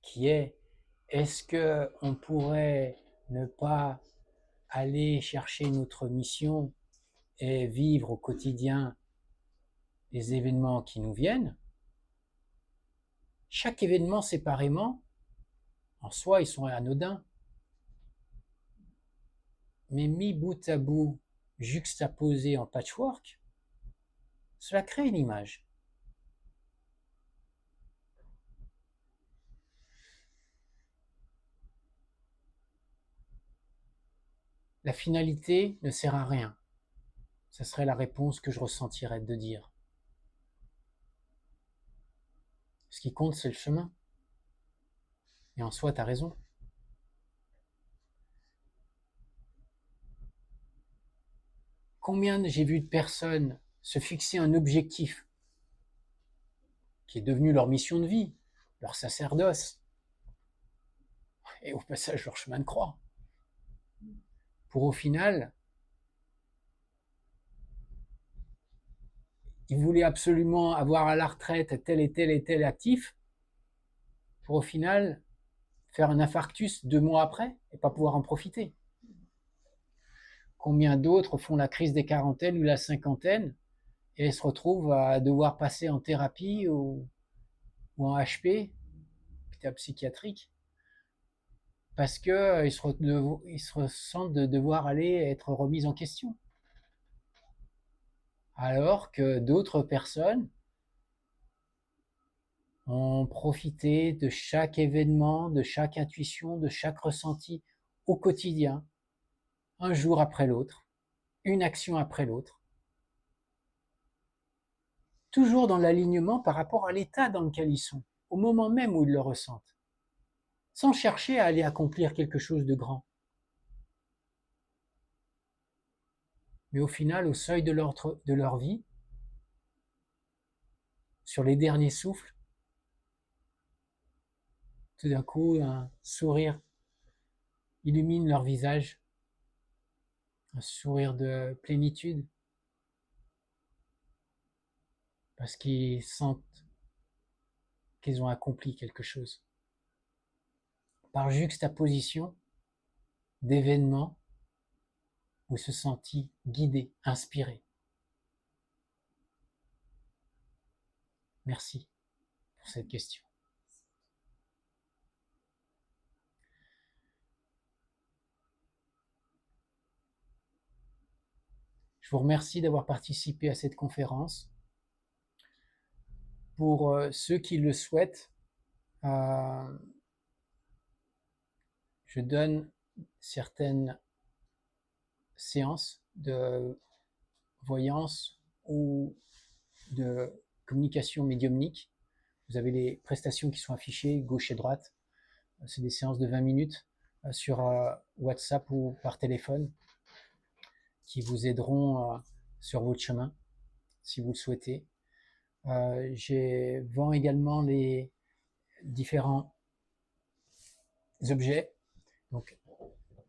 qui est: est-ce qu'on pourrait ne pas aller chercher notre mission et vivre au quotidien les événements qui nous viennent, chaque événement séparément, en soi, ils sont anodins. Mais mis bout à bout, juxtaposés en patchwork, cela crée une image. La finalité ne sert à rien. Ce serait la réponse que je ressentirais de dire. Ce qui compte, c'est le chemin. Et en soi, tu as raison. Combien j'ai vu de personnes se fixer un objectif qui est devenu leur mission de vie, leur sacerdoce, et au passage leur chemin de croix, pour au final, ils voulaient absolument avoir à la retraite tel et tel actif, pour au final faire un infarctus 2 mois après et pas pouvoir en profiter. Combien d'autres font la crise des quarantaines ou la cinquantaine et se retrouvent à devoir passer en thérapie ou en HP, hôpital psychiatrique, parce qu'ils se ressentent de devoir aller être remis en question. Alors que d'autres personnes ont profité de chaque événement, de chaque intuition, de chaque ressenti au quotidien, un jour après l'autre, une action après l'autre, toujours dans l'alignement par rapport à l'état dans lequel ils sont, au moment même où ils le ressentent, sans chercher à aller accomplir quelque chose de grand. Mais au final, au seuil de leur vie, sur les derniers souffles, tout d'un coup, un sourire illumine leur visage, un sourire de plénitude, parce qu'ils sentent qu'ils ont accompli quelque chose. Par juxtaposition d'événements où ils se sentent guidés, inspirés. Merci pour cette question. Je vous remercie d'avoir participé à cette conférence. Pour ceux qui le souhaitent, je donne certaines séances de voyance ou de communication médiumnique. Vous avez les prestations qui sont affichées gauche et droite. C'est des séances de 20 minutes sur WhatsApp ou par téléphone qui vous aideront sur votre chemin si vous le souhaitez. Je vends également les différents objets, donc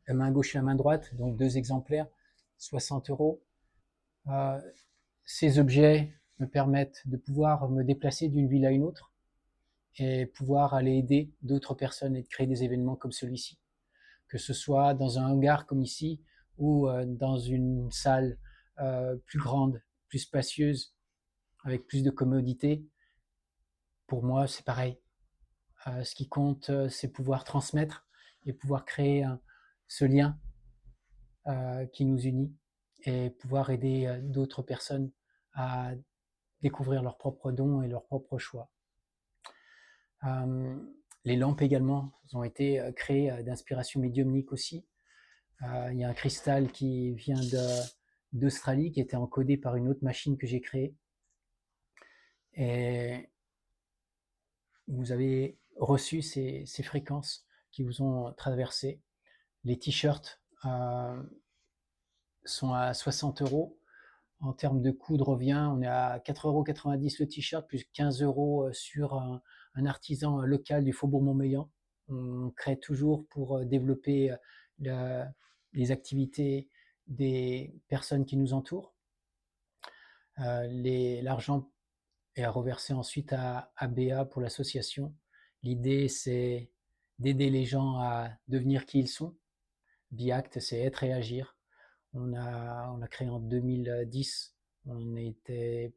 la main gauche et la main droite, donc 2 exemplaires, 60 €. Ces objets me permettent de pouvoir me déplacer d'une ville à une autre et pouvoir aller aider d'autres personnes et de créer des événements comme celui-ci, que ce soit dans un hangar comme ici ou dans une salle plus grande, plus spacieuse, avec plus de commodité. Pour moi, c'est pareil. Ce qui compte, c'est pouvoir transmettre et pouvoir créer ce lien qui nous unit et pouvoir aider d'autres personnes à découvrir leurs propres dons et leurs propres choix. Les lampes également ont été créées d'inspiration médiumnique aussi. Il y a un cristal qui vient d'Australie qui était encodé par une autre machine que j'ai créée. Et vous avez reçu ces fréquences qui vous ont traversé. Les t-shirts sont à 60 €. En termes de coût de revient, on est à 4,90 € le t-shirt, plus 15 € sur un artisan local du Faubourg Montmélian. On crée toujours pour développer les activités des personnes qui nous entourent. L'argent est à reverser ensuite à ABA pour l'association. L'idée, c'est d'aider les gens à devenir qui ils sont. BIACT, c'est être et agir. On a créé en 2010. On était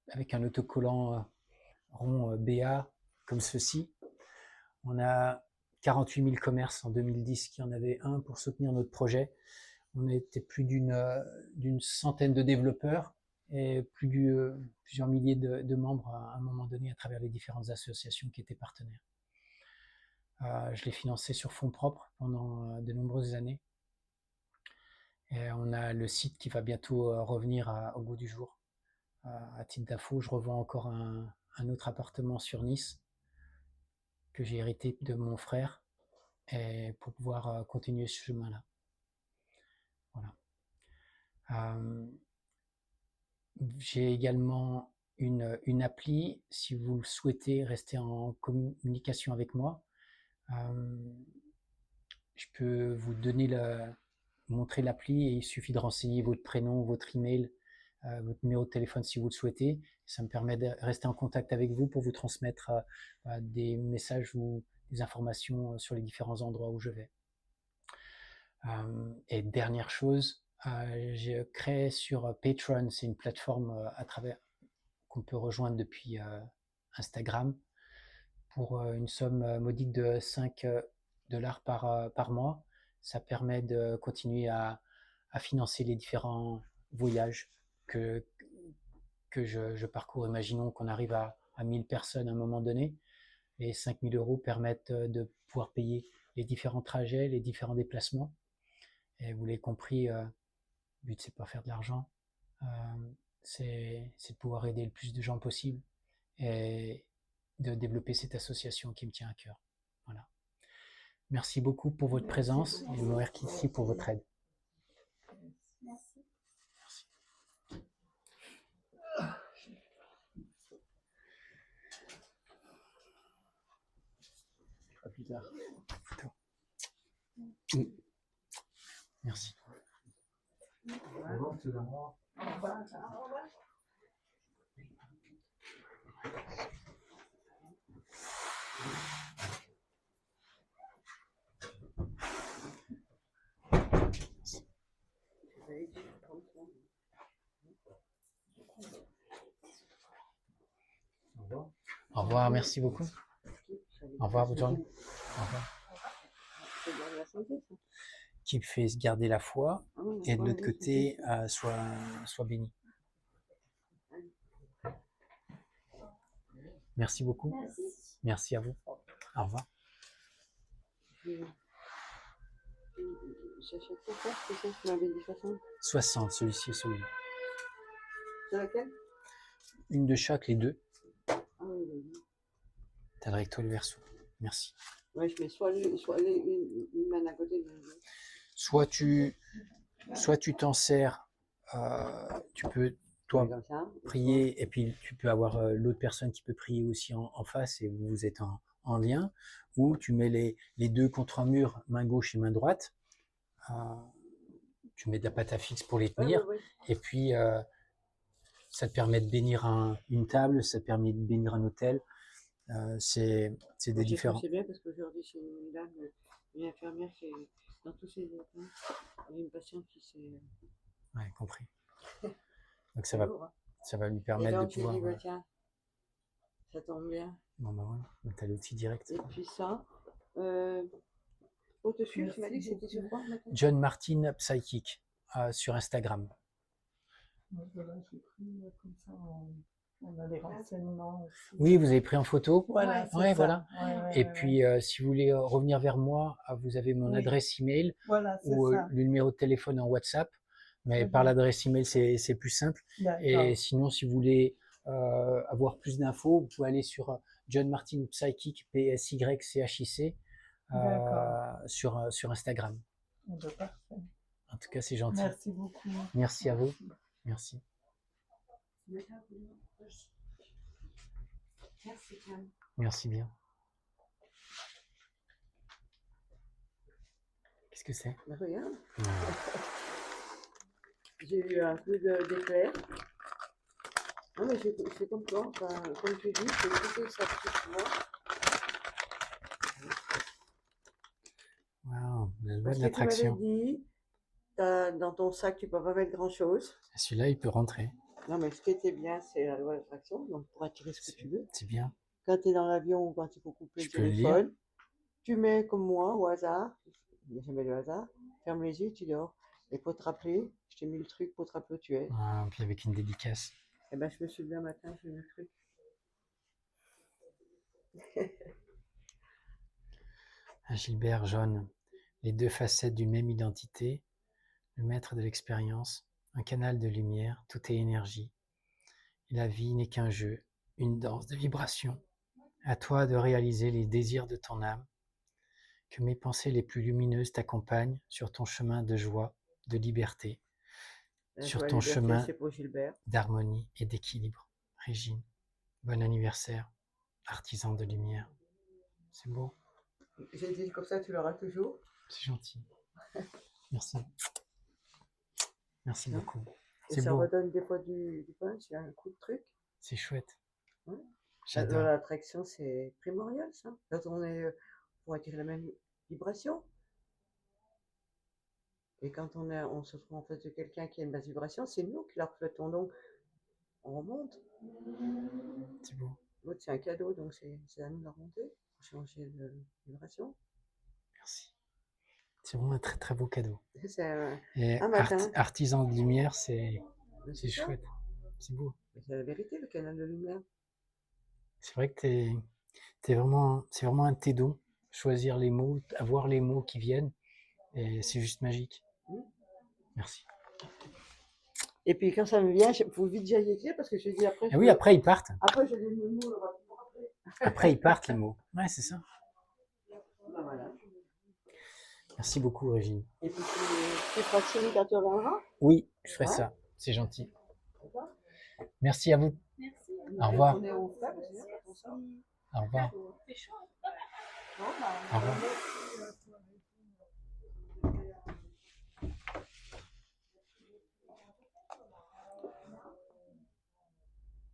avec un autocollant rond BA comme ceci. On a 48 000 commerces en 2010 qui en avaient un pour soutenir notre projet. On était plus d'une centaine de développeurs et plusieurs milliers de membres à un moment donné à travers les différentes associations qui étaient partenaires. Je l'ai financé sur fonds propres pendant de nombreuses années. Et on a le site qui va bientôt revenir au goût du jour. À titre d'info, je revends encore un autre appartement sur Nice que j'ai hérité de mon frère et pour pouvoir continuer ce chemin-là. Voilà. J'ai également une appli, si vous le souhaitez rester en communication avec moi. Je peux vous montrer l'appli et il suffit de renseigner votre prénom, votre email, votre numéro de téléphone si vous le souhaitez. Ça me permet de rester en contact avec vous pour vous transmettre des messages ou des informations sur les différents endroits où je vais. Et dernière chose, j'ai créé sur Patreon, c'est une plateforme qu'on peut rejoindre depuis Instagram pour une somme modique de $5 par mois. Ça permet de continuer à financer les différents voyages que je parcours. Imaginons qu'on arrive à 1000 personnes à un moment donné, et 5 000 € permettent de pouvoir payer les différents trajets, les différents déplacements. Et vous l'avez compris, le but c'est pas faire de l'argent, c'est de pouvoir aider le plus de gens possible et de développer cette association qui me tient à cœur. Voilà. Merci beaucoup pour votre présence et merci pour votre aide.
Merci.
À plus tard. Merci. Au revoir, merci beaucoup. Au revoir, bonne journée. Au revoir. Qui fait se garder la foi et de l'autre côté, soit béni. Merci beaucoup. Merci à vous. Au revoir.
J'achète pourquoi c'est ça, tu m'avais dit 60.
60, celui-ci et celui-là.
C'est laquelle?
Une de chaque, les deux.
Ah oui, oui.
T'as le recto et le verso. Merci.
Ouais, je mets soit une main à côté de l'autre.
Soit tu t'en sers, tu peux toi
Comme ça,
prier et puis tu peux avoir l'autre personne qui peut prier aussi en face et vous êtes en lien, ou tu mets les deux contre un mur, main gauche et main droite, tu mets de la pâte à fixe pour les tenir, et puis ça te permet de bénir une table, ça te permet de bénir un hôtel, c'est des différents.
C'est bien parce qu'aujourd'hui c'est une dame, une infirmière qui est dans tous ses états, il y a une patiente qui s'est...
Ouais, compris. Donc ça va lui permettre de pouvoir...
Et donc, tiens, ça tombe bien.
Bon bah voilà, donc t'as l'outil direct.
Et puis ça, pour te suivre, tu m'as dit que c'était sur quoi maintenant?
John Martin Psychic sur Instagram.
Voilà, j'ai pris comme ça, on a les renseignements aussi.
Oui, vous avez pris en photo.
Voilà,
ouais,
ça.
voilà.
Ouais,
et puis, si vous voulez revenir vers moi, vous avez mon adresse email ou le numéro de téléphone en WhatsApp. Mais par l'adresse email, c'est plus simple. Et sinon, si vous voulez avoir plus d'infos, vous pouvez aller sur John Martin Psychic, PSYCHIC, sur Instagram.
Parfait.
En tout cas, c'est gentil.
Merci beaucoup.
Merci à vous. Merci. Merci bien. Qu'est-ce que c'est?
Regarde. J'ai eu un peu d'éclair. Non mais c'est comme toi, enfin, comme tu dis, c'est tout ça pour moi.
Wow, la loi de l'attraction.
dans ton sac, tu peux pas mettre grand-chose.
Celui-là, il peut rentrer.
Non, mais ce qui était bien, c'est la loi d'attraction, donc pour attirer ce que tu veux.
C'est bien.
Quand tu es dans l'avion ou quand il faut couper
Je
le
peux le
téléphone, tu mets comme moi au hasard, il n'y a jamais de hasard, ferme les yeux, tu dors. Et pour te rappeler, je t'ai mis le truc pour te rappeler où tu es.
Ah, puis avec une dédicace.
Et ben je me suis levé un matin, j'ai mis le truc.
Gilbert Jaune, les deux facettes d'une même identité, le maître de l'expérience, un canal de lumière, tout est énergie. Et la vie n'est qu'un jeu, une danse de vibrations. À toi de réaliser les désirs de ton âme. Que mes pensées les plus lumineuses t'accompagnent sur ton chemin de joie, de liberté, sur ton chemin d'harmonie et d'équilibre. Régine, bon anniversaire, artisan de lumière. C'est beau.
J'ai dit comme ça, tu l'auras toujours.
C'est gentil. Merci. Merci beaucoup.
Et
C'est
ça
beau.
redonne des fois du punch, il y a un coup de truc.
C'est chouette.
Ouais.
J'adore.
L'attraction, c'est primordial, ça. Quand on est pour attirer la même vibration. Et quand on se trouve en face de quelqu'un qui a une basse vibration, c'est nous qui la reflétons. Donc, on remonte.
C'est beau.
L'autre, c'est un cadeau, donc c'est à nous de la remonter pour changer de vibration.
Merci. C'est vraiment un très très beau cadeau.
C'est
Et
un matin.
artisan de lumière, c'est
C'est
chouette. C'est beau.
C'est la vérité, le canal de lumière.
C'est vrai que c'est vraiment un tes dons. Choisir les mots, avoir les mots qui viennent, et c'est juste magique. Merci.
Et puis quand ça me vient, il faut vite j'aille écrire parce que je dis après.
Et oui, après ils partent.
Après, je lis le mot, le
Après ils partent les mots. Ouais, c'est ça.
Ben voilà.
Merci beaucoup, Régine.
Et puis tu feras signe quand tu reviendras.
Oui, je ferai
Ouais.
ça. C'est gentil. Merci à vous.
Merci.
Au revoir.
On est au frais,
Au revoir.
C'est chaud.
Bon, bah,
Au revoir.
merci à toi.